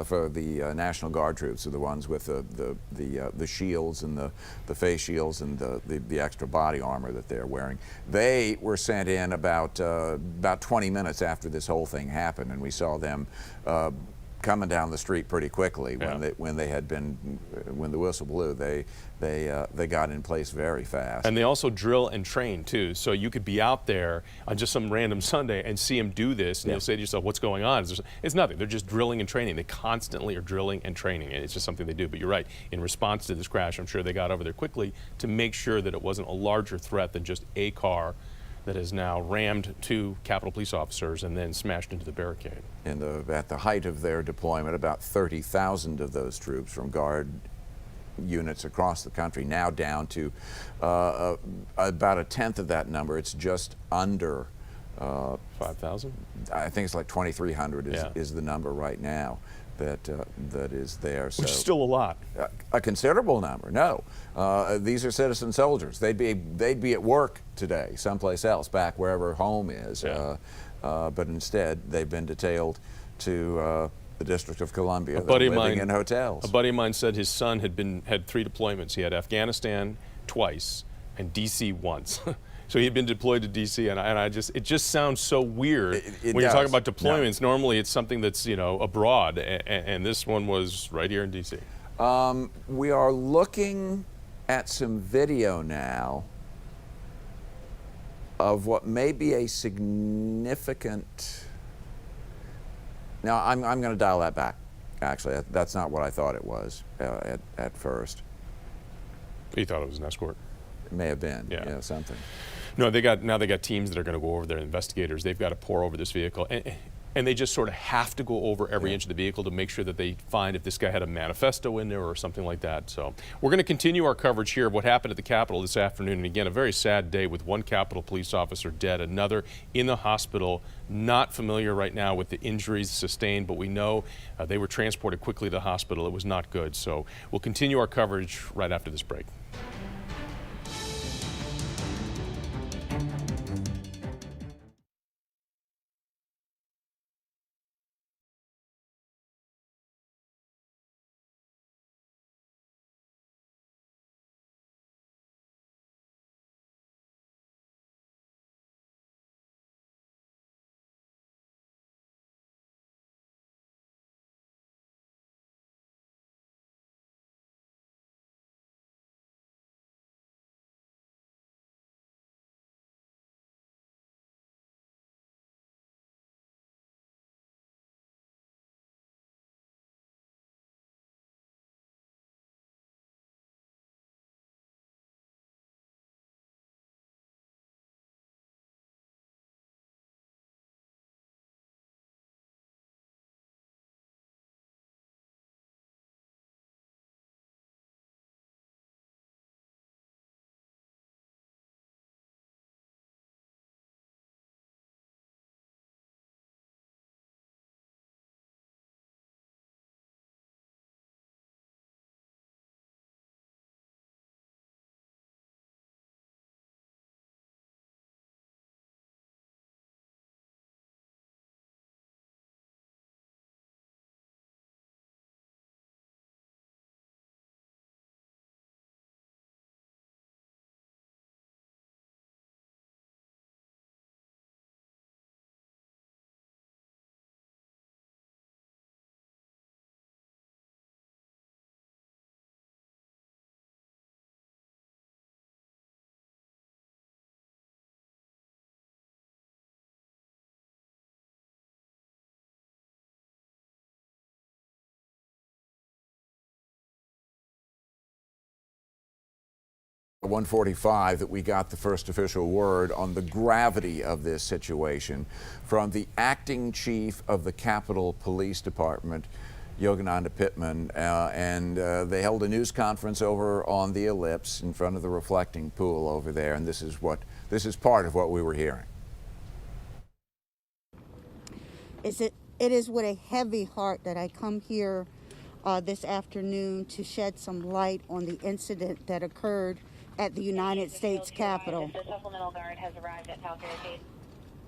for the National Guard troops, are the ones with the shields and the face shields and the extra body armor that they're wearing. They were sent in about 20 minutes after this whole thing happened, and we saw them coming down the street pretty quickly when Yeah. when the whistle blew. They got in place very fast. And they also drill and train too. So you could be out there on just some random Sunday and see them do this, and you'll say to yourself, "What's going on?" It's nothing. They're just drilling and training. They constantly are drilling and training, and it's just something they do. But you're right. In response to this crash, I'm sure they got over there quickly to make sure that it wasn't a larger threat than just a car that has now rammed two Capitol Police officers and then smashed into the barricade. At the height of their deployment, about 30,000 of those troops from Guard units across the country, now down to about a tenth of that number. It's just under 5,000? I think it's like 2,300 is the number right now that is there. Which is still a lot. A considerable number. No, these are citizen soldiers. They'd be at work today, someplace else, back wherever home is. But instead, they've been detailed to the District of Columbia. They're living in hotels. A buddy of mine said his son had 3 deployments. He had Afghanistan twice and D.C. once. So he had been deployed to D.C. and it just sounds so weird when you're talking about deployments. No. Normally it's something that's abroad, and this one was right here in D.C. We are looking at some video now of what may be a significant. Now I'm going to dial that back. Actually, that's not what I thought it was at first. You thought it was an escort? It may have been. Yeah, something. No, they got teams that are going to go over there, investigators. They've got to pour over this vehicle, and they just sort of have to go over every inch of the vehicle to make sure that they find if this guy had a manifesto in there or something like that. So we're going to continue our coverage here of what happened at the Capitol this afternoon. And again, a very sad day with one Capitol police officer dead, another in the hospital. Not familiar right now with the injuries sustained, but we know they were transported quickly to the hospital. It was not good. So we'll continue our coverage right after this break. At 1:45 that we got the first official word on the gravity of this situation from the acting chief of the Capitol Police Department, Yogananda Pittman, and they held a news conference over on the ellipse in front of the reflecting pool over there, and this is part of what we were hearing. It is with a heavy heart that I come here this afternoon to shed some light on the incident that occurred at the United States Capitol. The supplemental guard has arrived at South Barricade.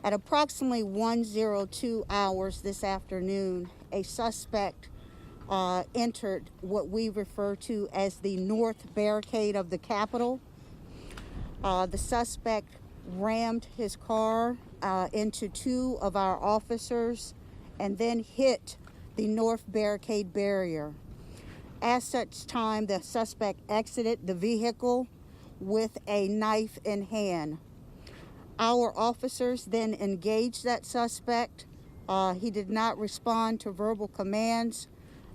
At approximately 1:02 hours this afternoon, a suspect entered what we refer to as the north barricade of the Capitol. The suspect rammed his car into 2 of our officers and then hit the north barricade barrier. At such time, the suspect exited the vehicle with a knife in hand. Our officers then engaged that suspect. He did not respond to verbal commands.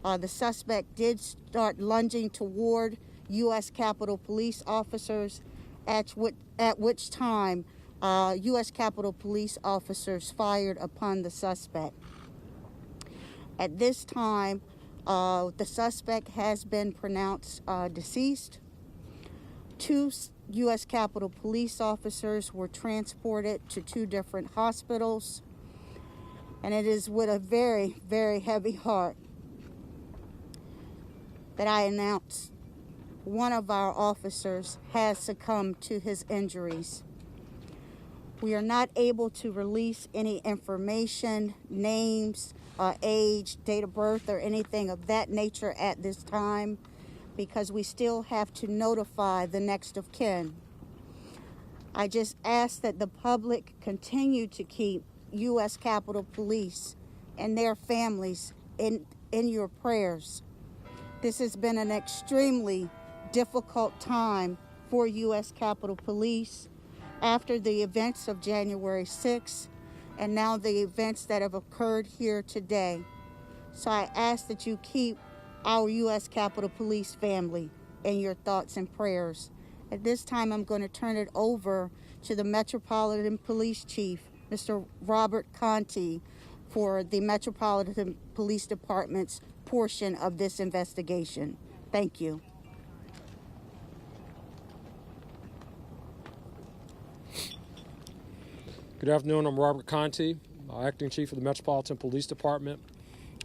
The suspect did start lunging toward U.S. Capitol Police officers, at which time U.S. Capitol Police officers fired upon the suspect. At this time, the suspect has been pronounced deceased. 2 U.S. Capitol Police officers were transported to 2 different hospitals, and it is with a very, very heavy heart that I announce one of our officers has succumbed to his injuries. We are not able to release any information, names, age, date of birth, or anything of that nature at this time, because we still have to notify the next of kin. I just ask that the public continue to keep U.S. Capitol Police and their families in your prayers. This has been an extremely difficult time for U.S. Capitol Police after the events of January 6th and now the events that have occurred here today. So I ask that you keep our U.S. Capitol Police family in your thoughts and prayers. At this time, I'm going to turn it over to the Metropolitan Police Chief, Mr. Robert Conti, for the Metropolitan Police Department's portion of this investigation. Thank you. Good afternoon. I'm Robert Conti, Acting Chief of the Metropolitan Police Department.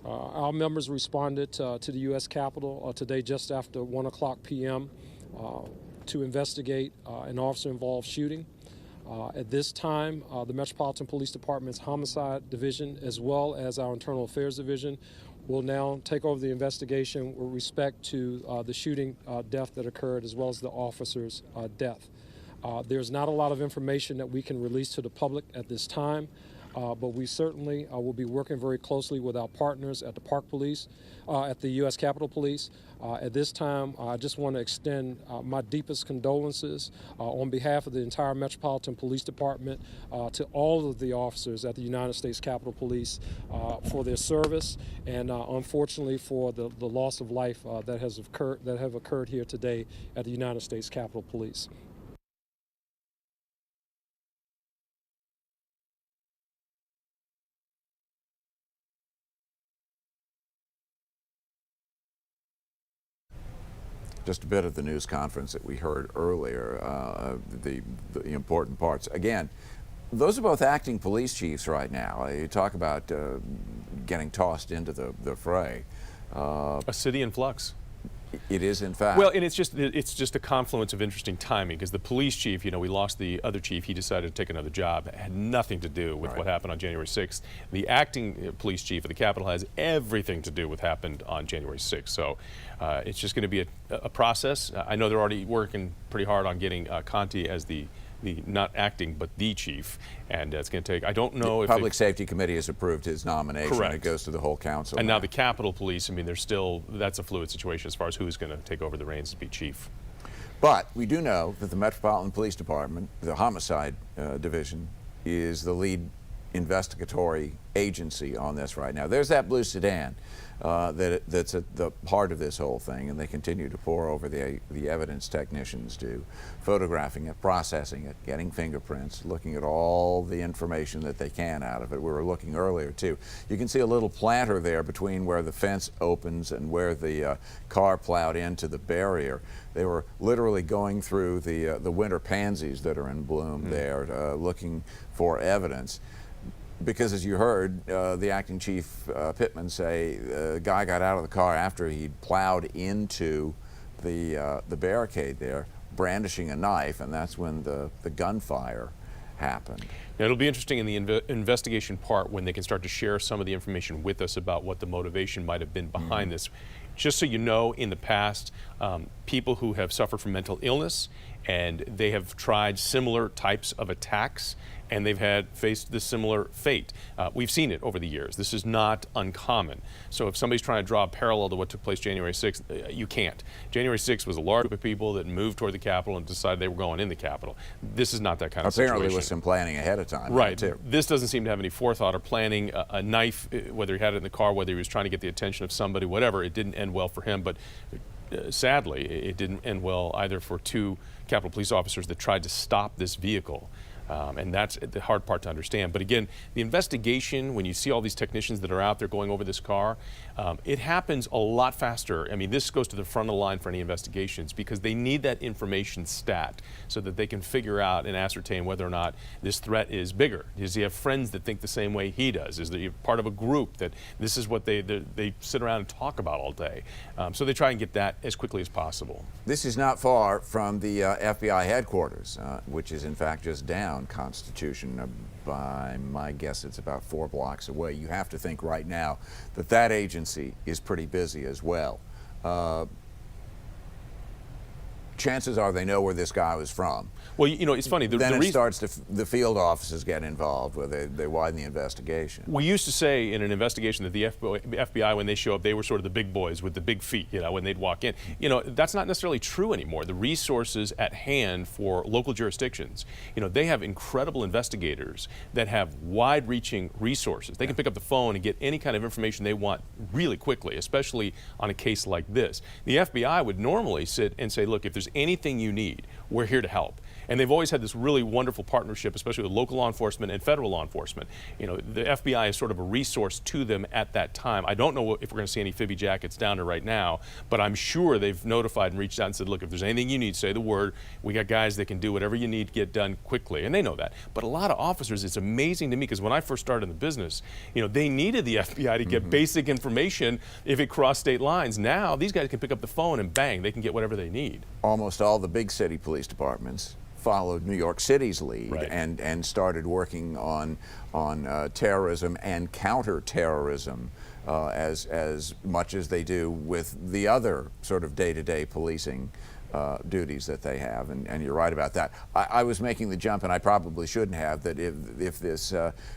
Our members responded to the U.S. Capitol today just after 1 o'clock p.m. To investigate an officer-involved shooting. At this time, the Metropolitan Police Department's Homicide Division, as well as our Internal Affairs Division, will now take over the investigation with respect to the shooting death that occurred, as well as the officer's death. There's not a lot of information that we can release to the public at this time, but we certainly will be working very closely with our partners at the Park Police, at the U.S. Capitol Police. At this time, I just want to extend my deepest condolences on behalf of the entire Metropolitan Police Department to all of the officers at the United States Capitol Police for their service and unfortunately for the loss of life that have occurred here today at the United States Capitol Police. Just a bit of the news conference that we heard earlier, the important parts. Again, those are both acting police chiefs right now. You talk about getting tossed into the fray. A city in flux. It is, in fact. Well, and it's just a confluence of interesting timing, because the police chief, we lost the other chief. He decided to take another job. It had nothing to do with what happened on January 6th. The acting police chief of the Capitol has everything to do with what happened on January 6th. So it's just going to be a process. I know they're already working pretty hard on getting Conti as the not acting, but the chief, and it's going to take, I don't know the if Public Safety Committee has approved his nomination. Correct. It goes to the whole council. And now the Capitol Police, there's still, that's a fluid situation as far as who's going to take over the reins to be chief. But we do know that the Metropolitan Police Department, the Homicide Division, is the lead investigatory agency on this right now. There's that blue sedan that's at the heart of this whole thing, and they continue to pore over the evidence technicians do, photographing it, processing it, getting fingerprints, looking at all the information that they can out of it. We were looking earlier too. You can see a little planter there between where the fence opens and where the car plowed into the barrier. They were literally going through the winter pansies that are in bloom there, looking for evidence. Because as you heard the acting chief Pittman say, the guy got out of the car after he'd plowed into the barricade there, brandishing a knife, and that's when the gunfire happened. Now, it'll be interesting in the investigation part when they can start to share some of the information with us about what the motivation might have been behind this. Just so you know, in the past, people who have suffered from mental illness and they have tried similar types of attacks, and they've faced this similar fate. We've seen it over the years. This is not uncommon. So if somebody's trying to draw a parallel to what took place January 6th, you can't. January 6th was a large group of people that moved toward the Capitol and decided they were going in the Capitol. This is not that kind of situation. Apparently with some planning ahead of time. Right. Too. This doesn't seem to have any forethought or planning. A knife, whether he had it in the car, whether he was trying to get the attention of somebody, whatever, it didn't end well for him. But sadly, it didn't end well either for two Capitol Police officers that tried to stop this vehicle. And that's the hard part to understand. But again, the investigation, when you see all these technicians that are out there going over this car, it happens a lot faster. I mean, this goes to the front of the line for any investigations because they need that information stat so that they can figure out and ascertain whether or not this threat is bigger. Does he have friends that think the same way he does? Is he part of a group that this is what they sit around and talk about all day? So they try and get that as quickly as possible. This is not far from the FBI headquarters, which is in fact just down Constitution. By my guess, it's about 4 blocks away. You have to think right now that that agency is pretty busy as well. Chances are they know where this guy was from. Well, you know, it's funny. Then it starts to the field offices get involved, where they widen the investigation. We used to say in an investigation that the FBI, when they show up, they were sort of the big boys with the big feet, you know, when they'd walk in. You know, that's not necessarily true anymore. The resources at hand for local jurisdictions, you know, they have incredible investigators that have wide-reaching resources. They can pick up the phone and get any kind of information they want really quickly, especially on a case like this. The FBI would normally sit and say, look, if there's anything you need, we're here to help. And they've always had this really wonderful partnership, especially with local law enforcement and federal law enforcement. You know, the FBI is sort of a resource to them at that time. I don't know if we're going to see any Fibby jackets down there right now, but I'm sure they've notified and reached out and said, look, if there's anything you need, say the word. We got guys that can do whatever you need to get done quickly, and they know that. But a lot of officers, it's amazing to me, because when I first started in the business, you know, they needed the FBI to get basic information if it crossed state lines. Now, these guys can pick up the phone and bang, they can get whatever they need. Almost all the big city police departments followed New York City's lead, right, and started working on terrorism and counterterrorism as much as they do with the other sort of day-to-day policing duties that they have, and you're right about that. I was making the jump, and I probably shouldn't have, that if this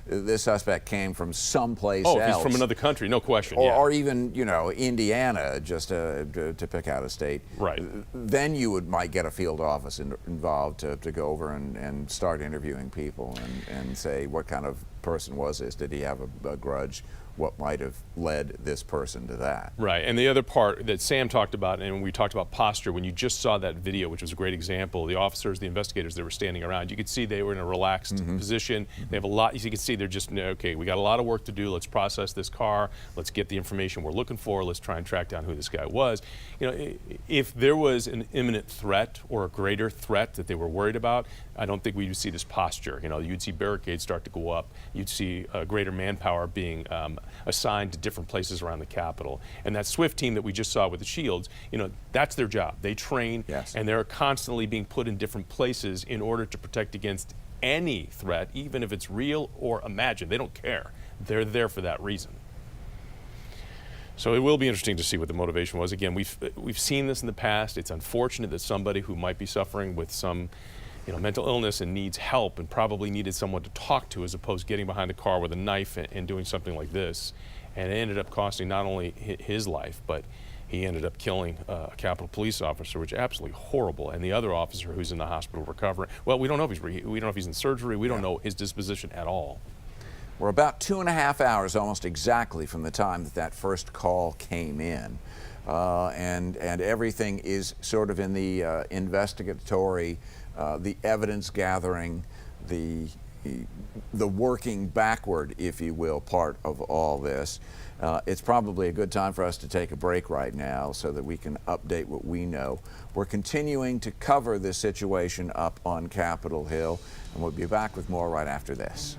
this suspect came from someplace else, if he's from another country, no question, or even, you know, Indiana, just to pick out a state, right, then you might get a field office involved to go over and start interviewing people and say, what kind of person was this? Did he have a grudge? What might have led this person to that? Right, and the other part that Sam talked about, and when we talked about posture, when you just saw that video, which was a great example, the officers, the investigators that were standing around, you could see they were in a relaxed position. They have a lot, you can see they're just, okay, we got a lot of work to do. Let's process this car. Let's get the information we're looking for. Let's try and track down who this guy was. You know, if there was an imminent threat or a greater threat that they were worried about, I don't think we would see this posture. You know, you'd see barricades start to go up. You'd see greater manpower being assigned to different places around the Capitol. And that SWIFT team that we just saw with the shields, you know, that's their job. They train, and they're constantly being put in different places in order to protect against any threat, even if it's real or imagined. They don't care. They're there for that reason. So it will be interesting to see what the motivation was. Again, we've seen this in the past. It's unfortunate that somebody who might be suffering with some, you know, mental illness and needs help and probably needed someone to talk to, as opposed to getting behind a car with a knife and doing something like this. And it ended up costing not only his life, but he ended up killing a Capitol Police officer, which is absolutely horrible. And the other officer who's in the hospital recovering. Well, we don't know if he's in surgery. We don't know his disposition at all. We're about 2.5 hours, almost exactly, from the time that first call came in. And everything is sort of in the investigatory, the evidence gathering, the working backward, if you will, part of all this. It's probably a good time for us to take a break right now so that we can update what we know. We're continuing to cover this situation up on Capitol Hill, and we'll be back with more right after this.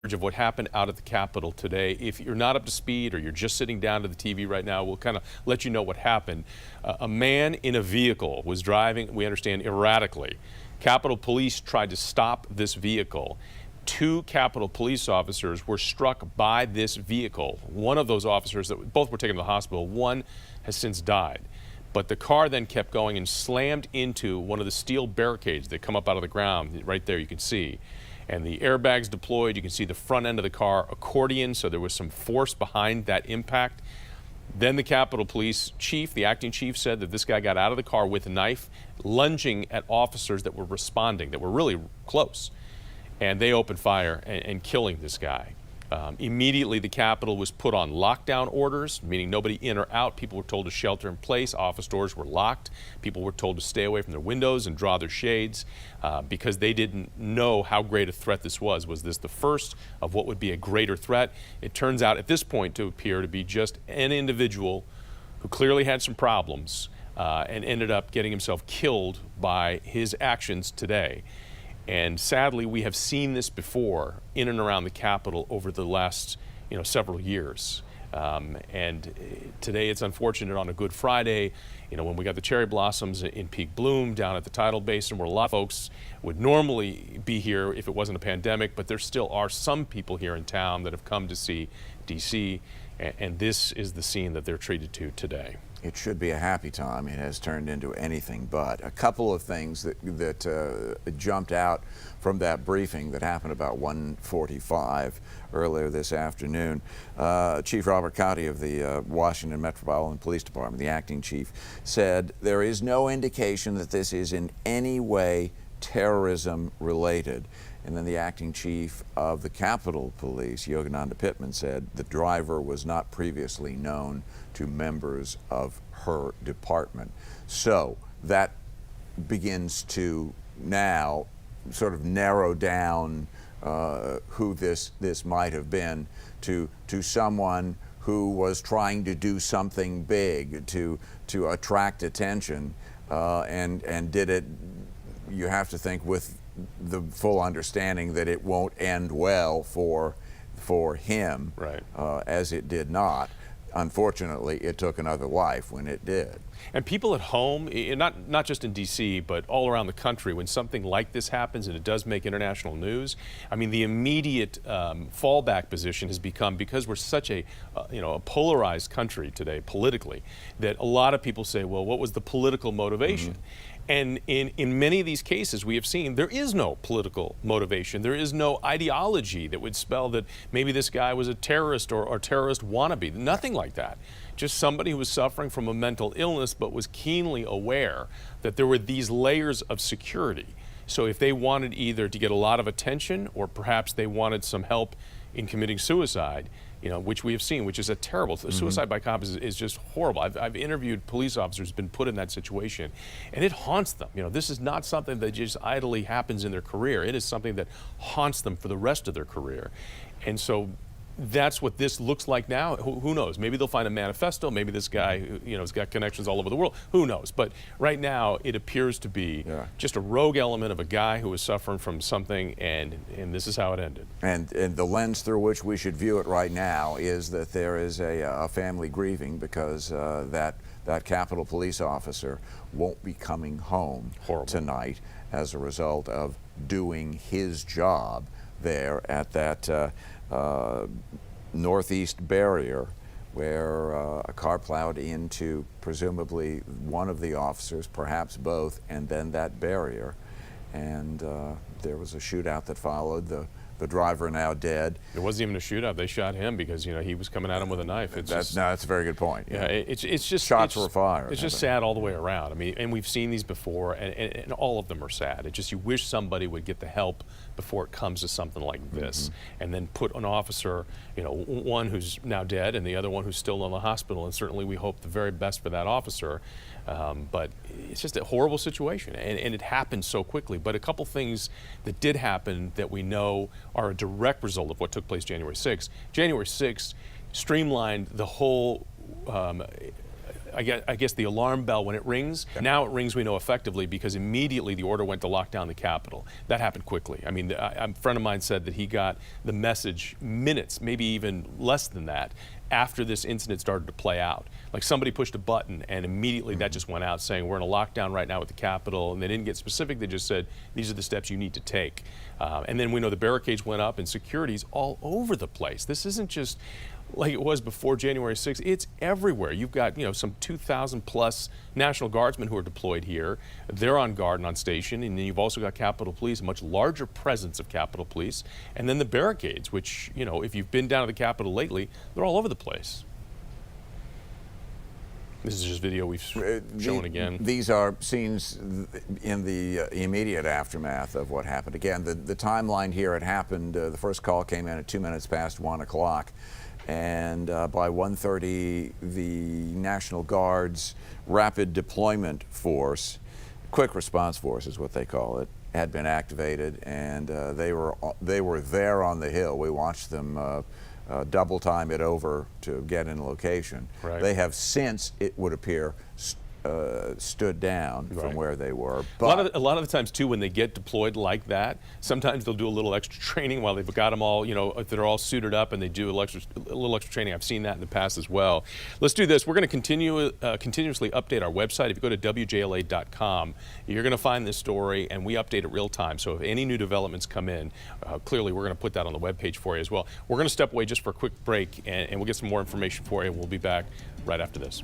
of what happened out at the Capitol today. If you're not up to speed or you're just sitting down to the TV right now, we'll kind of let you know what happened. A man in a vehicle was driving, we understand, erratically. Capitol Police tried to stop this vehicle. 2 Capitol Police officers were struck by this vehicle. One of those officers, both were taken to the hospital, one has since died. But the car then kept going and slammed into one of the steel barricades that come up out of the ground. Right there you can see. And the airbags deployed. You can see the front end of the car accordion, so there was some force behind that impact. Then the Capitol Police chief, the acting chief, said that this guy got out of the car with a knife, lunging at officers that were responding, that were really close. And they opened fire and killing this guy. Immediately, the Capitol was put on lockdown orders, meaning nobody in or out. People were told to shelter in place. Office doors were locked. People were told to stay away from their windows and draw their shades because they didn't know how great a threat this was. Was this the first of what would be a greater threat? It turns out at this point to appear to be just an individual who clearly had some problems and ended up getting himself killed by his actions today. And sadly, we have seen this before in and around the Capitol over the last, several years. And today it's unfortunate on a Good Friday, when we got the cherry blossoms in peak bloom down at the tidal basin, where a lot of folks would normally be here if it wasn't a pandemic, but there still are some people here in town that have come to see DC, and this is the scene that they're treated to today. It should be a happy time. It has turned into anything but. A couple of things that jumped out from that briefing that happened about 1:45 earlier this afternoon. Chief Robert Conti of the Washington Metropolitan Police Department, the acting chief, said there is no indication that this is in any way terrorism related. And then the acting chief of the Capitol Police, Yogananda Pittman, said the driver was not previously known to members of her department. So that begins to now sort of narrow down who this might have been to someone who was trying to do something big to attract attention and did it, you have to think, with the full understanding that it won't end well for him, right. As it did not. Unfortunately, it took another life when it did. And people at home, not just in D.C., but all around the country, when something like this happens and it does make international news, I mean, the immediate fallback position has become, because we're such a polarized country today politically, that a lot of people say, well, what was the political motivation? Mm-hmm. And in many of these cases we have seen there is no political motivation. There is no ideology that would spell that maybe this guy was a terrorist or terrorist wannabe. Nothing like that. Just somebody who was suffering from a mental illness but was keenly aware that there were these layers of security. So if they wanted either to get a lot of attention or perhaps they wanted some help in committing suicide, which we have seen, which is a terrible, suicide by cop is just horrible. I've interviewed police officers who've been put in that situation, and it haunts them. This is not something that just idly happens in their career. It is something that haunts them for the rest of their career. And so that's what this looks like now. Who knows? Maybe they'll find a manifesto. Maybe this guy, has got connections all over the world. Who knows? But right now, it appears to be just a rogue element of a guy who was suffering from something, and this is how it ended. And the lens through which we should view it right now is that there is a family grieving because that Capitol Police officer won't be coming home tonight as a result of doing his job there at that northeast barrier where a car plowed into presumably one of the officers, perhaps both, and then that barrier. And there was a shootout that followed. The driver now dead. It wasn't even a shootout. They shot him because he was coming at him with a knife. That's a very good point. Yeah, it's just shots were fired. It's just sad all the way around. I mean, and we've seen these before, and all of them are sad. It's just you wish somebody would get the help before it comes to something like this, and then put an officer, one who's now dead and the other one who's still in the hospital. And certainly we hope the very best for that officer. But it's just a horrible situation, and it happened so quickly. But a couple things that did happen that we know are a direct result of what took place January 6th. January 6th streamlined the whole I guess the alarm bell when it rings. Now it rings, we know, effectively, because immediately the order went to lock down the Capitol. That happened quickly. I mean, a friend of mine said that he got the message minutes, maybe even less than that, after this incident started to play out. Like somebody pushed a button and immediately that just went out saying, we're in a lockdown right now with the Capitol, and they didn't get specific, they just said, these are the steps you need to take. And then we know the barricades went up and security's all over the place. This isn't just like it was before January 6th, it's everywhere. You've got, some 2,000 plus National Guardsmen who are deployed here. They're on guard and on station, and then you've also got Capitol Police, a much larger presence of Capitol Police, and then the barricades, which, if you've been down to the Capitol lately, they're all over the place. This is just video we've shown again. These are scenes in the immediate aftermath of what happened. Again, the timeline here, it happened, the first call came in at 2 minutes past 1 o'clock. And by 1:30, the National Guard's Rapid Deployment Force, Quick Response Force is what they call it, had been activated, and they were there on the Hill. We watched them double time it over to get in location. Right. They have since, it would appear, stood down from where they were. But a lot of the times too, when they get deployed like that, sometimes they'll do a little extra training while they've got them all, if they're all suited up, and they do a little extra training. I've seen that in the past as well. Let's do this. We're going to continuously update our website. If you go to WJLA.com, you're going to find this story, and we update it real time. So if any new developments come in, clearly we're going to put that on the webpage for you as well. We're going to step away just for a quick break, and we'll get some more information for you. We'll be back right after this.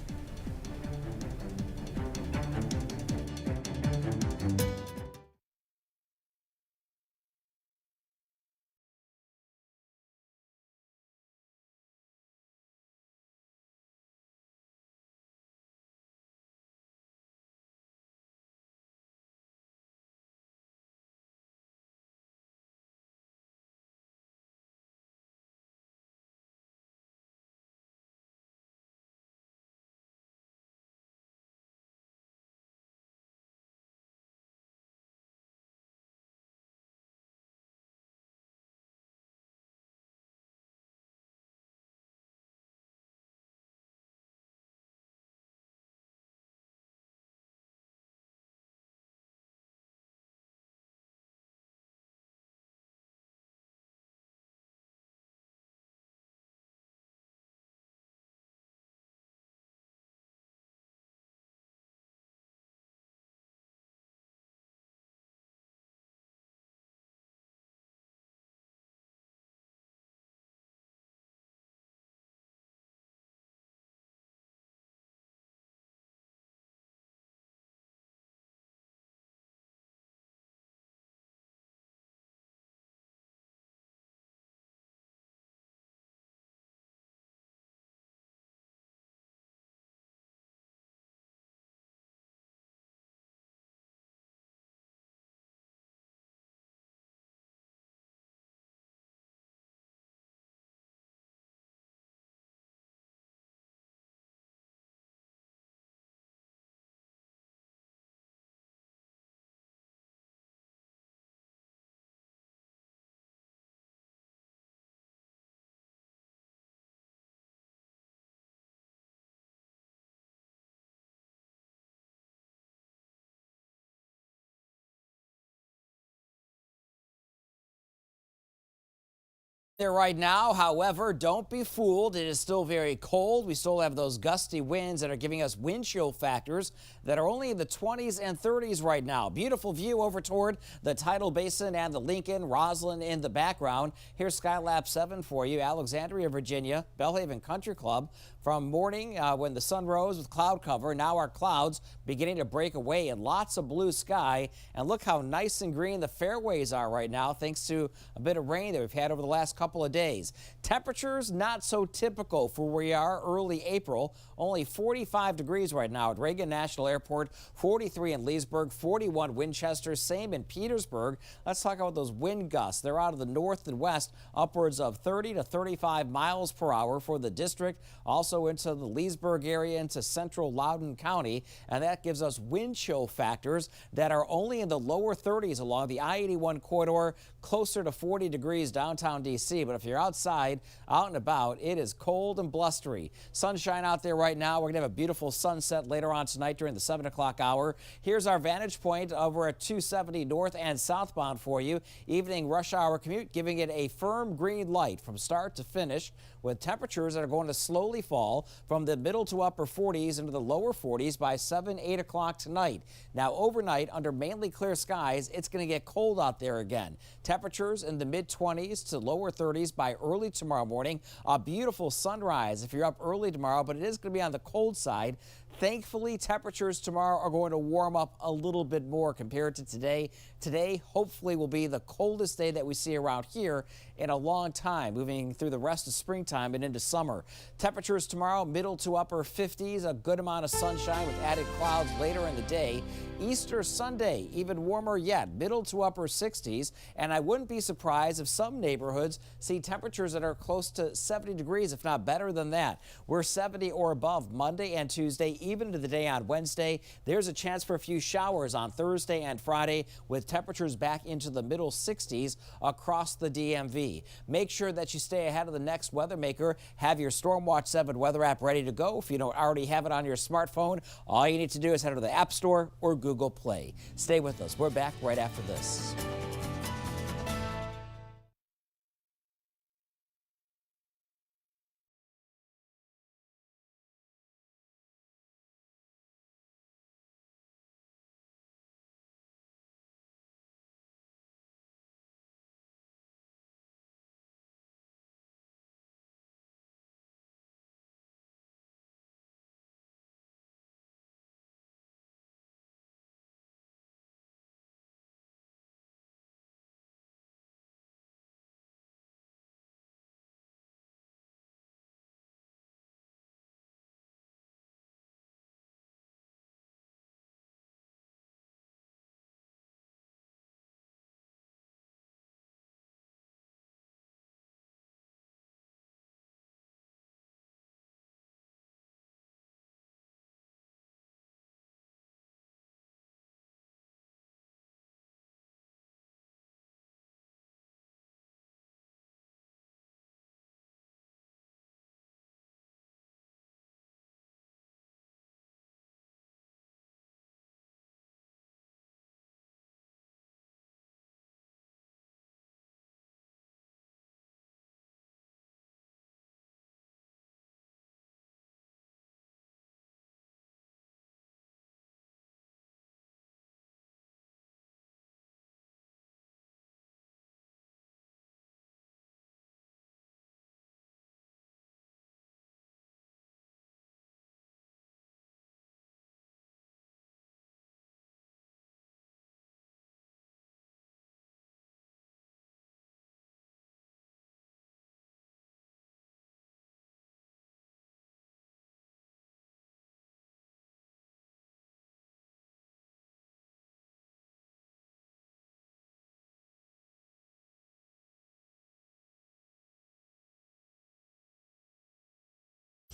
There right now, however, don't be fooled. It is still very cold. We still have those gusty winds that are giving us wind chill factors that are only in the 20s and 30s right now. Beautiful view over toward the Tidal Basin and the Lincoln, Roslyn in the background. Here's Skylab 7 for you. Alexandria, Virginia, Bellhaven Country Club. From morning when the sun rose with cloud cover, now our clouds beginning to break away and lots of blue sky. And look how nice and green the fairways are right now, thanks to a bit of rain that we've had over the last couple of days. Temperatures not so typical for where we are early April. Only 45 degrees right now at Reagan National Airport, 43 in Leesburg, 41 Winchester, same in Petersburg. Let's talk about those wind gusts. They're out of the north and west, upwards of 30 to 35 miles per hour for the district. Also into the Leesburg area, into central Loudoun County, and that gives us wind chill factors that are only in the lower 30s along the I-81 corridor, closer to 40 degrees downtown D.C. see, but if you're outside, out and about, it is cold and blustery. Sunshine out there right now. We're going to have a beautiful sunset later on tonight during the 7 o'clock hour. Here's our vantage point over at 270 north and southbound for you. Evening rush hour commute, giving it a firm green light from start to finish, with temperatures that are going to slowly fall from the middle to upper 40s into the lower 40s by 7, 8 o'clock tonight. Now, overnight, under mainly clear skies, it's going to get cold out there again. Temperatures in the mid-20s to lower 30s by early tomorrow morning. A beautiful sunrise if you're up early tomorrow, but it is going to be on the cold side. Thankfully, temperatures tomorrow are going to warm up a little bit more compared to today. Today, hopefully, will be the coldest day that we see around here in a long time, moving through the rest of springtime and into summer. Temperatures tomorrow, middle to upper 50s, a good amount of sunshine with added clouds later in the day. Easter Sunday, even warmer yet, middle to upper 60s, and I wouldn't be surprised if some neighborhoods see temperatures that are close to 70 degrees, if not better than that. We're 70 or above Monday and Tuesday, even into the day on Wednesday. There's a chance for a few showers on Thursday and Friday, with temperatures back into the middle 60s across the DMV. Make sure that you stay ahead of the next weather maker. Have your Stormwatch 7 weather app ready to go. If you don't already have it on your smartphone, all you need to do is head to the App Store or Google Play. Stay with us. We're back right after this.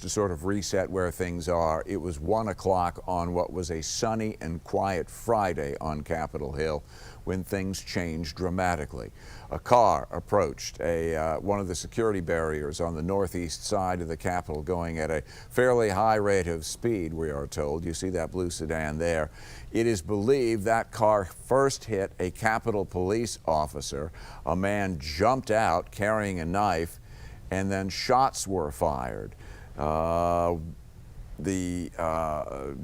To sort of reset where things are, it was 1 o'clock on what was a sunny and quiet Friday on Capitol Hill when things changed dramatically. A car approached one of the security barriers on the northeast side of the Capitol, going at a fairly high rate of speed, we are told. You see that blue sedan there. It is believed that car first hit a Capitol Police officer. A man jumped out carrying a knife, and then shots were fired. The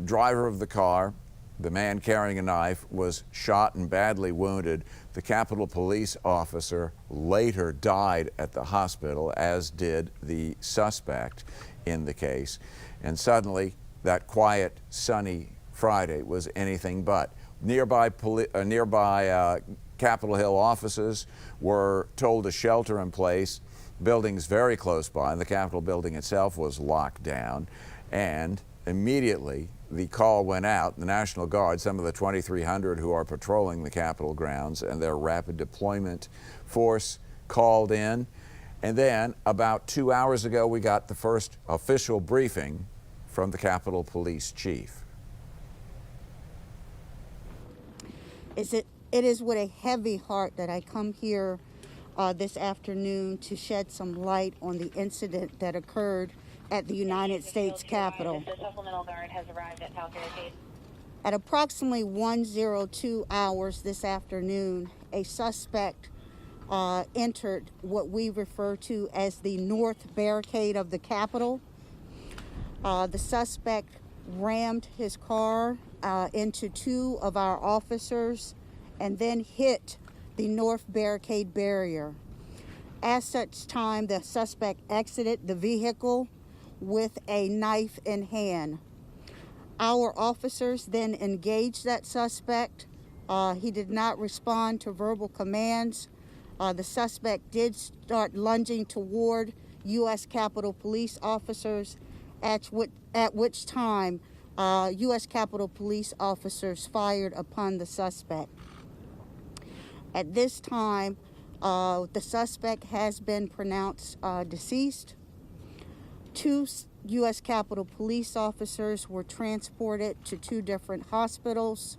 driver of the car, the man carrying a knife, was shot and badly wounded. The Capitol Police officer later died at the hospital, as did the suspect in the case. And suddenly, that quiet, sunny Friday was anything but. Nearby Capitol Hill offices were told to shelter in place. Buildings very close by, and the Capitol building itself was locked down, and immediately the call went out. The National Guard, some of the 2,300 who are patrolling the Capitol grounds, and their rapid deployment force called in. And then about 2 hours ago, we got the first official briefing from the Capitol Police Chief. It is with a heavy heart that I come here this afternoon to shed some light on the incident that occurred at the United States Capitol. The supplemental guard has arrived at Tal Barricade. At approximately 1:02 hours this afternoon, a suspect entered what we refer to as the north barricade of the Capitol. The suspect rammed his car into two of our officers and then hit the north barricade barrier. At such time, the suspect exited the vehicle with a knife in hand. Our officers then engaged that suspect. He did not respond to verbal commands. The suspect did start lunging toward U.S. Capitol Police officers, at which time U.S. Capitol Police officers fired upon the suspect. At this time, the suspect has been pronounced deceased. Two U.S. Capitol Police officers were transported to two different hospitals,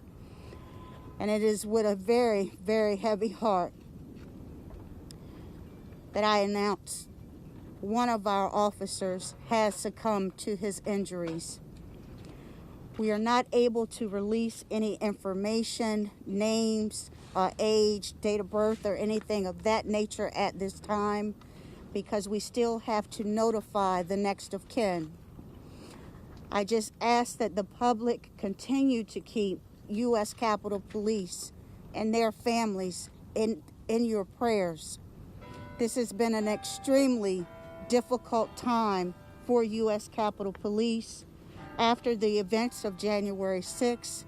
and it is with a very, very heavy heart that I announce one of our officers has succumbed to his injuries. We are not able to release any information, names, age, date of birth, or anything of that nature at this time, because we still have to notify the next of kin. I just ask that the public continue to keep U.S. Capitol Police and their families in your prayers. This has been an extremely difficult time for U.S. Capitol Police after the events of January 6th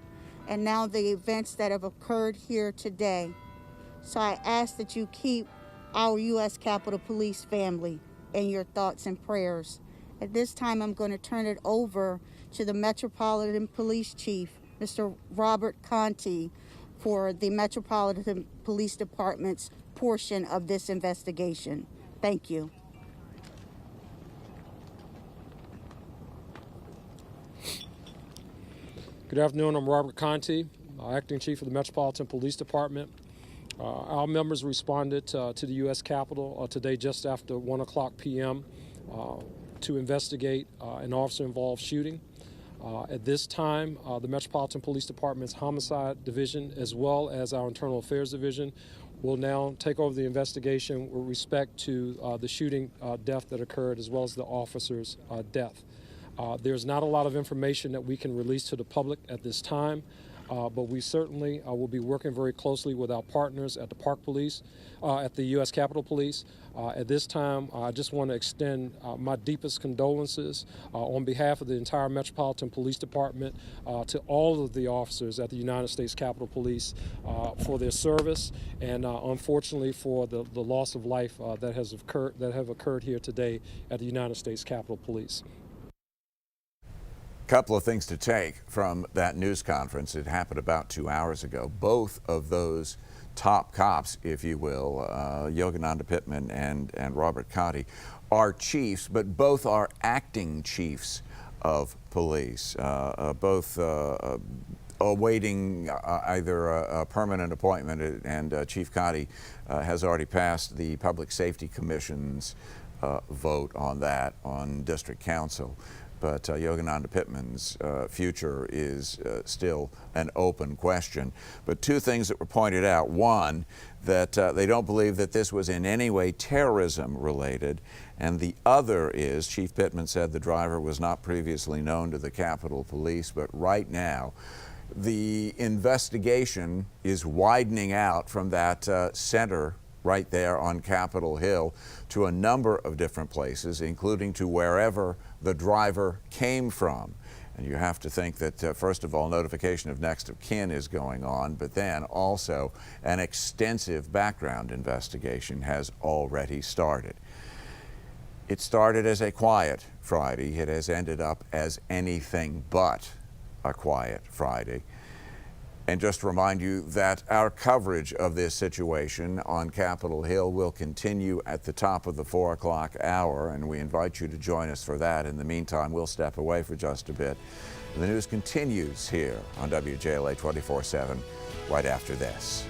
and now the events that have occurred here today. So I ask that you keep our U.S. Capitol Police family in your thoughts and prayers. At this time, I'm going to turn it over to the Metropolitan Police Chief, Mr. Robert Conti, for the Metropolitan Police Department's portion of this investigation. Thank you. Good afternoon. I'm Robert Conti, Acting Chief of the Metropolitan Police Department. Our members responded to the U.S. Capitol today just after 1 p.m. To investigate an officer-involved shooting. At this time, the Metropolitan Police Department's Homicide Division, as well as our Internal Affairs Division, will now take over the investigation with respect to the shooting death that occurred, as well as the officer's death. There's not a lot of information that we can release to the public at this time, but we certainly will be working very closely with our partners at the Park Police, at the U.S. Capitol Police. At this time, I just want to extend my deepest condolences on behalf of the entire Metropolitan Police Department to all of the officers at the United States Capitol Police for their service and unfortunately for the loss of life that have occurred here today at the United States Capitol Police. Couple of things to take from that news conference. It happened about 2 hours ago. Both of those top cops, if you will, Yogananda Pittman and Robert Conti, are chiefs, but both are acting chiefs of police, both awaiting either a permanent appointment, and Chief Conti has already passed the Public Safety Commission's vote on that on District Council. But Yogananda Pittman's future is still an open question. But two things that were pointed out. One, that they don't believe that this was in any way terrorism related. And the other is, Chief Pittman said the driver was not previously known to the Capitol Police, but right now the investigation is widening out from that center right there on Capitol Hill to a number of different places, including to wherever the driver came from. And you have to think that, first of all, notification of next of kin is going on, but then also an extensive background investigation has already started. It started as a quiet Friday. It has ended up as anything but a quiet Friday. And just to remind you that our coverage of this situation on Capitol Hill will continue at the top of the 4 o'clock hour, and we invite you to join us for that. In the meantime, we'll step away for just a bit. The news continues here on WJLA 24/7 right after this.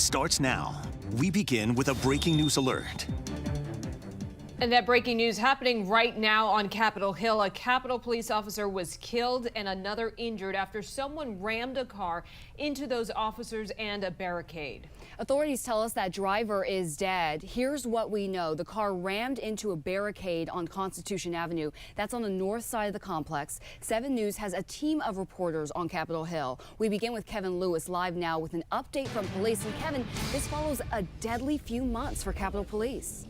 starts now. We begin with a breaking news alert. And that breaking news happening right now on Capitol Hill. A Capitol police officer was killed and another injured after someone rammed a car into those officers and a barricade. Authorities tell us that driver is dead. Here's what we know. The car rammed into a barricade on Constitution Avenue. That's on the north side of the complex. 7 News has a team of reporters on Capitol Hill. We begin with Kevin Lewis live now with an update from police. And Kevin, this follows a deadly few months for Capitol Police.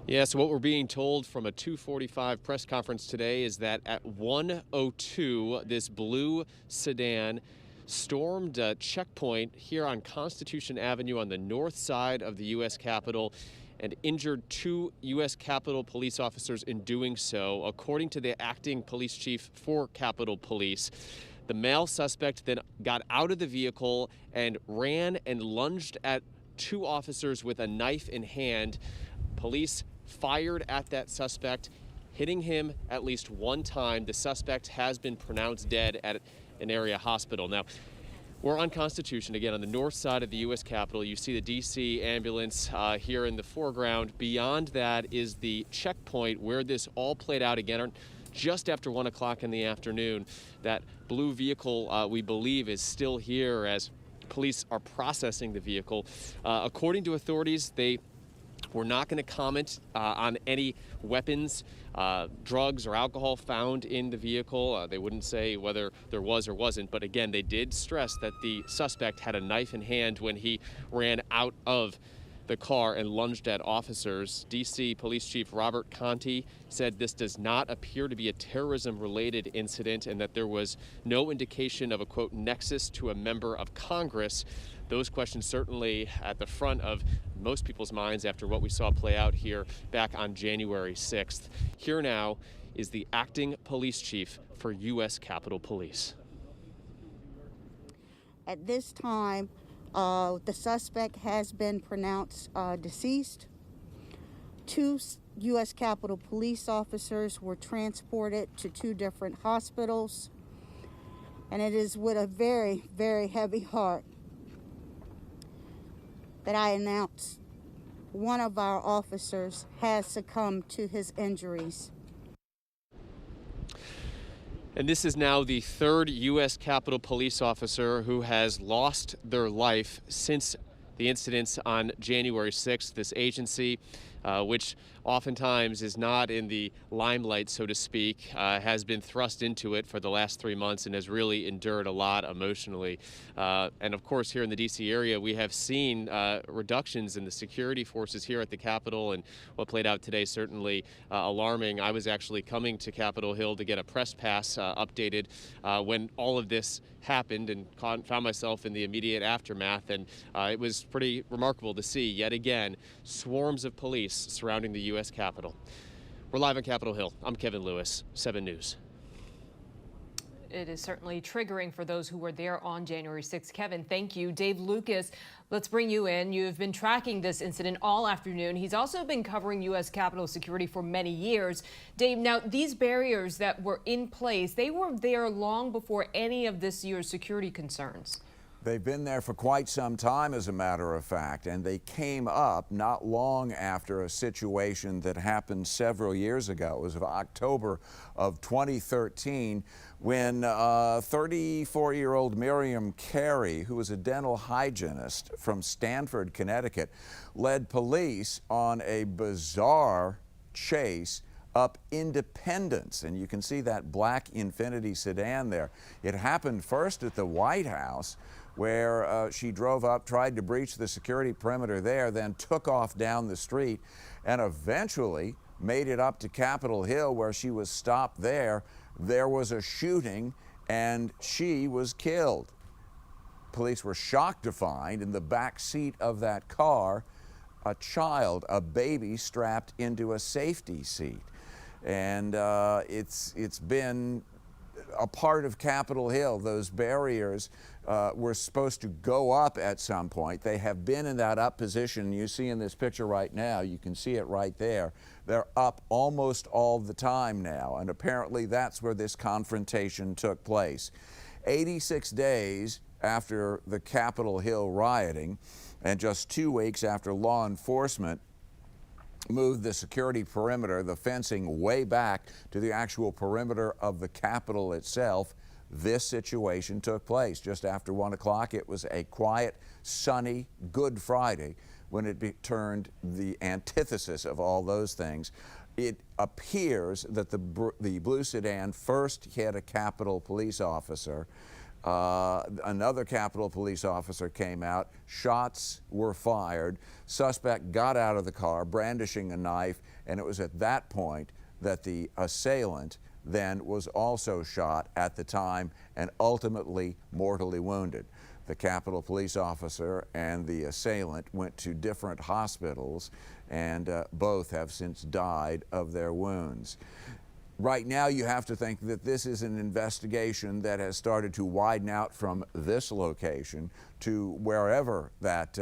Yeah, so what we're being told from a 2:45 press conference today is that at 1:02, this blue sedan stormed a checkpoint here on Constitution Avenue on the north side of the U.S. Capitol and injured 2 U.S. Capitol police officers in doing so, according to the acting police chief for Capitol Police. The male suspect then got out of the vehicle and ran and lunged at 2 officers with a knife in hand. Police fired at that suspect, hitting him at least 1 time. The suspect has been pronounced dead at an area hospital. Now, we're on Constitution, again, on the north side of the U.S. Capitol. You see the D.C. ambulance here in the foreground. Beyond that is the checkpoint where this all played out again just after 1 o'clock in the afternoon. That blue vehicle, we believe, is still here as police are processing the vehicle. According to authorities, we're not going to comment on any weapons, drugs, or alcohol found in the vehicle. They wouldn't say whether there was or wasn't, but again, they did stress that the suspect had a knife in hand when he ran out of the car and lunged at officers. D.C. Police Chief Robert Conti said this does not appear to be a terrorism-related incident and that there was no indication of a, quote, nexus to a member of Congress. Those questions certainly at the front of most people's minds after what we saw play out here back on January 6th. Here now is the acting police chief for U.S. Capitol Police. At this time, the suspect has been pronounced deceased. 2 U.S. Capitol Police officers were transported to 2 different hospitals. And it is with a very, very heavy heart that I announce one of our officers has succumbed to his injuries. And this is now the 3rd U.S. Capitol Police officer who has lost their life since the incidents on January 6th. This agency, which oftentimes is not in the limelight, so to speak, has been thrust into it for the last 3 months and has really endured a lot emotionally. And of course, here in the D.C. area, we have seen reductions in the security forces here at the Capitol, and what played out today certainly alarming. I was actually coming to Capitol Hill to get a press pass updated when all of this happened and found myself in the immediate aftermath, and it was pretty remarkable to see yet again swarms of police surrounding the U.S. Capitol. We're live on Capitol Hill. I'm Kevin Lewis, 7 News. It is certainly triggering for those who were there on January 6th. Kevin, thank you. Dave Lucas, let's bring you in. You've been tracking this incident all afternoon. He's also been covering U.S. Capitol security for many years. Dave, now these barriers that were in place, they were there long before any of this year's security concerns. They've been there for quite some time, as a matter of fact, and they came up not long after a situation that happened several years ago. It was of October of 2013 when 34-year-old Miriam Carey, who was a dental hygienist from Stamford, Connecticut, led police on a bizarre chase up Independence, and you can see that black Infiniti sedan there. It happened first at the White House, where she drove up, tried to breach the security perimeter there, then took off down the street, and eventually made it up to Capitol Hill, where she was stopped there. There was a shooting, and she was killed. Police were shocked to find in the back seat of that car a child, a baby, strapped into a safety seat. And it's been a part of Capitol Hill. Those barriers were supposed to go up at some point. They have been in that up position. You see in this picture right now, you can see it right there. They're up almost all the time now, and apparently that's where this confrontation took place. 86 days after the Capitol Hill rioting, and just 2 weeks after law enforcement moved the security perimeter, the fencing, way back to the actual perimeter of the Capitol itself, this situation took place. Just after 1 o'clock, it was a quiet, sunny Good Friday when it turned the antithesis of all those things. It appears that the blue sedan first hit a Capitol police officer. Another Capitol police officer came out. Shots were fired. Suspect got out of the car brandishing a knife, and it was at that point that the assailant then was also shot at the time and ultimately mortally wounded. The Capitol police officer and the assailant went to different hospitals, and both have since died of their wounds. Right now, you have to think that this is an investigation that has started to widen out from this location to wherever that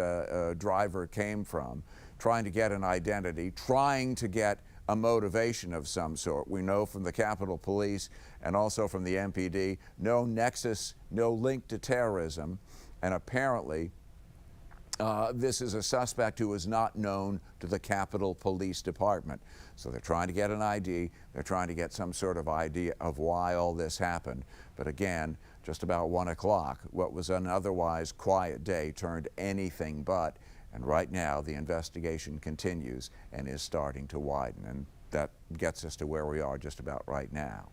driver came from, trying to get an identity, trying to get a motivation of some sort. We know from the Capitol Police and also from the MPD, no nexus, no link to terrorism, and apparently this is a suspect who is not known to the Capitol Police Department. So they're trying to get an ID, they're trying to get some sort of idea of why all this happened. But again, just about 1 o'clock, what was an otherwise quiet day turned anything but. And right now, the investigation continues and is starting to widen. And that gets us to where we are just about right now.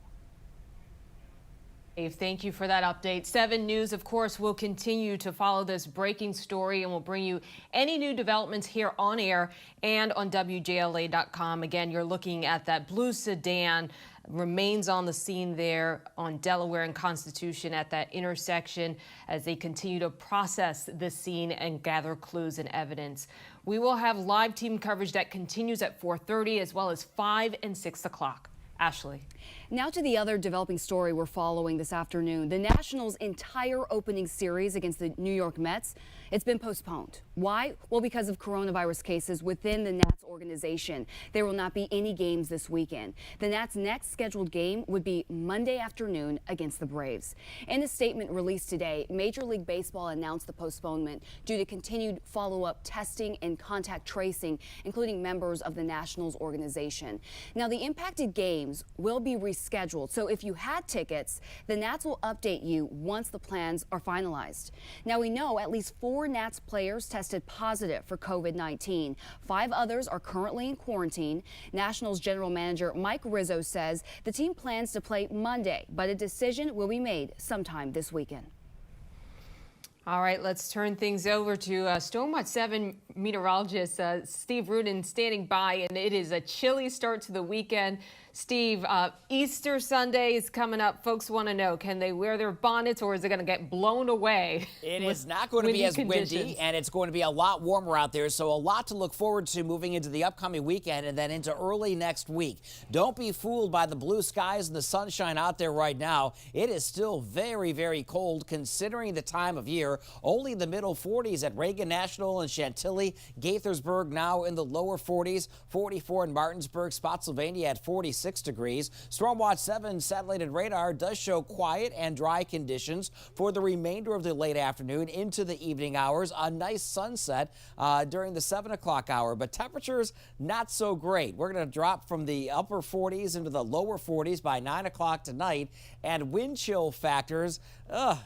Dave, thank you for that update. 7 News, of course, will continue to follow this breaking story, and we'll bring you any new developments here on air and on WJLA.com. Again, you're looking at that blue sedan, remains on the scene there on Delaware and Constitution at that intersection as they continue to process this scene and gather clues and evidence. We will have live team coverage that continues at 4:30 as well as 5 and 6 o'clock. Ashley. Now to the other developing story we're following this afternoon. The Nationals' entire opening series against the New York Mets, it's been postponed. Why? Well, because of coronavirus cases within the Nats organization. There will not be any games this weekend. The Nats' next scheduled game would be Monday afternoon against the Braves. In a statement released today, Major League Baseball announced the postponement due to continued follow-up testing and contact tracing, including members of the Nationals organization. Now, the impacted games will be rescheduled, so if you had tickets, the Nats will update you once the plans are finalized. Now, we know at least 4 Nats players tested positive for COVID-19. 5 others are currently in quarantine. Nationals general manager Mike Rizzo says the team plans to play Monday, but a decision will be made sometime this weekend. All right, let's turn things over to Stormwatch 7 meteorologist Steve Rudin standing by, and it is a chilly start to the weekend. Steve, Easter Sunday is coming up. Folks want to know, can they wear their bonnets or is it going to get blown away? It is not going to be as windy, and it's going to be a lot warmer out there, so a lot to look forward to moving into the upcoming weekend and then into early next week. Don't be fooled by the blue skies and the sunshine out there right now. It is still very, very cold considering the time of year. Only the middle 40s at Reagan National and Chantilly. Gaithersburg now in the lower 40s. 44 in Martinsburg, Spotsylvania at 46 degrees. Stormwatch 7 satellite radar does show quiet and dry conditions for the remainder of the late afternoon into the evening hours. A nice sunset during the 7 o'clock hour, but temperatures not so great. We're going to drop from the upper 40s into the lower 40s by 9 o'clock tonight, and wind chill factors,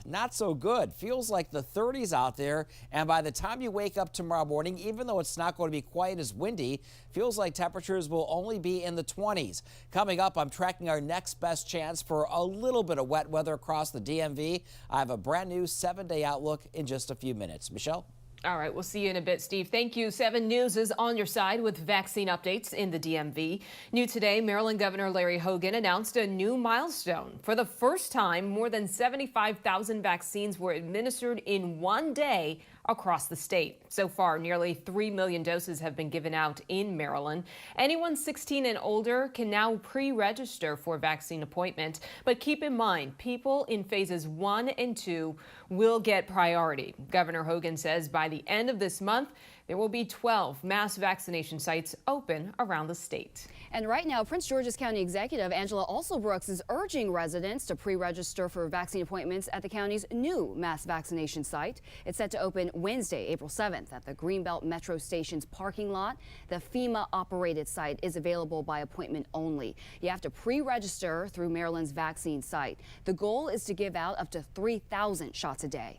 not so good. Feels like the 30s out there, and by the time you wake up tomorrow morning, even though it's not going to be quite as windy, feels like temperatures will only be in the 20s. Coming up, I'm tracking our next best chance for a little bit of wet weather across the DMV. I have a brand new 7-day outlook in just a few minutes. Michelle? All right, we'll see you in a bit, Steve. Thank you. 7 News is on your side with vaccine updates in the DMV. New today, Maryland Governor Larry Hogan announced a new milestone. For the first time, more than 75,000 vaccines were administered in one day across the state. So far, nearly 3 million doses have been given out in Maryland. Anyone 16 and older can now pre-register for a vaccine appointment. But keep in mind, people in phases 1 and 2 will get priority. Governor Hogan says by the end of this month, There will be 12 mass vaccination sites open around the state. And right now, Prince George's County Executive Angela Alsobrooks is urging residents to pre-register for vaccine appointments at the county's new mass vaccination site. It's set to open Wednesday, April 7th at the Greenbelt Metro Station's parking lot. The FEMA-operated site is available by appointment only. You have to pre-register through Maryland's vaccine site. The goal is to give out up to 3,000 shots a day.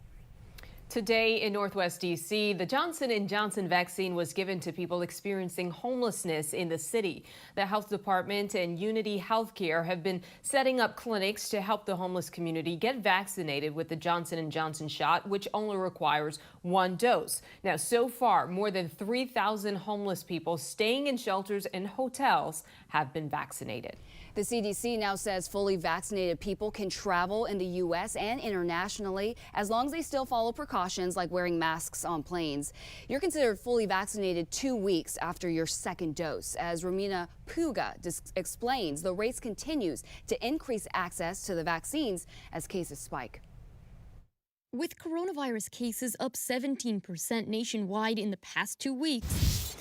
Today in Northwest D.C., the Johnson & Johnson vaccine was given to people experiencing homelessness in the city. The health department and Unity Healthcare have been setting up clinics to help the homeless community get vaccinated with the Johnson & Johnson shot, which only requires one dose. Now, so far, more than 3,000 homeless people staying in shelters and hotels have been vaccinated. The CDC now says fully vaccinated people can travel in the U.S. and internationally as long as they still follow precautions like wearing masks on planes. You're considered fully vaccinated 2 weeks after your second dose. As Romina Puga explains, the race continues to increase access to the vaccines as cases spike. With coronavirus cases up 17% nationwide in the past 2 weeks,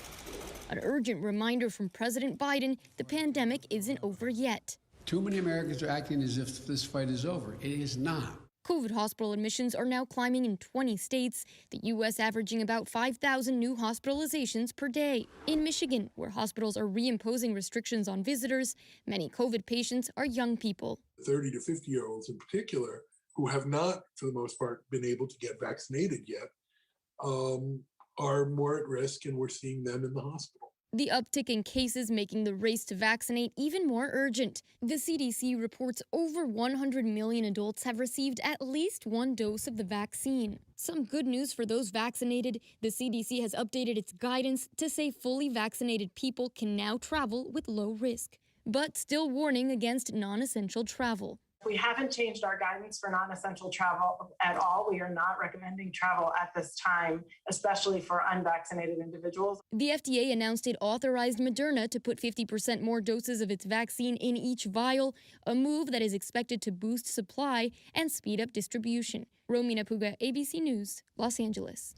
an urgent reminder from President Biden, the pandemic isn't over yet. Too many Americans are acting as if this fight is over. It is not. COVID hospital admissions are now climbing in 20 states, the U.S. averaging about 5,000 new hospitalizations per day. In Michigan, where hospitals are reimposing restrictions on visitors, many COVID patients are young people. 30 to 50-year-olds in particular, who have not, for the most part, been able to get vaccinated yet, are more at risk, and we're seeing them in the hospital. The uptick in cases making the race to vaccinate even more urgent. The CDC reports over 100 million adults have received at least one dose of the vaccine. Some good news for those vaccinated. The CDC has updated its guidance to say fully vaccinated people can now travel with low risk, but still warning against non-essential travel. We haven't changed our guidance for non-essential travel at all. We are not recommending travel at this time, especially for unvaccinated individuals. The FDA announced it authorized Moderna to put 50% more doses of its vaccine in each vial, a move that is expected to boost supply and speed up distribution. Romina Puga, ABC News, Los Angeles.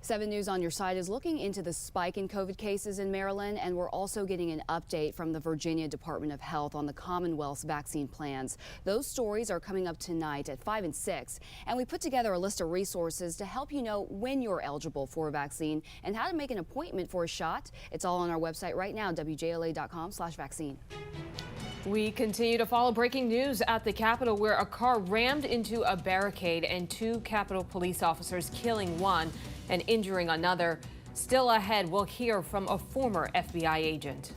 7 News on your side is looking into the spike in COVID cases in Maryland, and we're also getting an update from the Virginia Department of Health on the Commonwealth's vaccine plans. Those stories are coming up tonight at 5 and 6, and we put together a list of resources to help you know when you're eligible for a vaccine and how to make an appointment for a shot. It's all on our website right now, WJLA.com/vaccine. We continue to follow breaking news at the Capitol, where a car rammed into a barricade and 2 Capitol police officers, killing one and injuring another. Still ahead, we'll hear from a former FBI agent.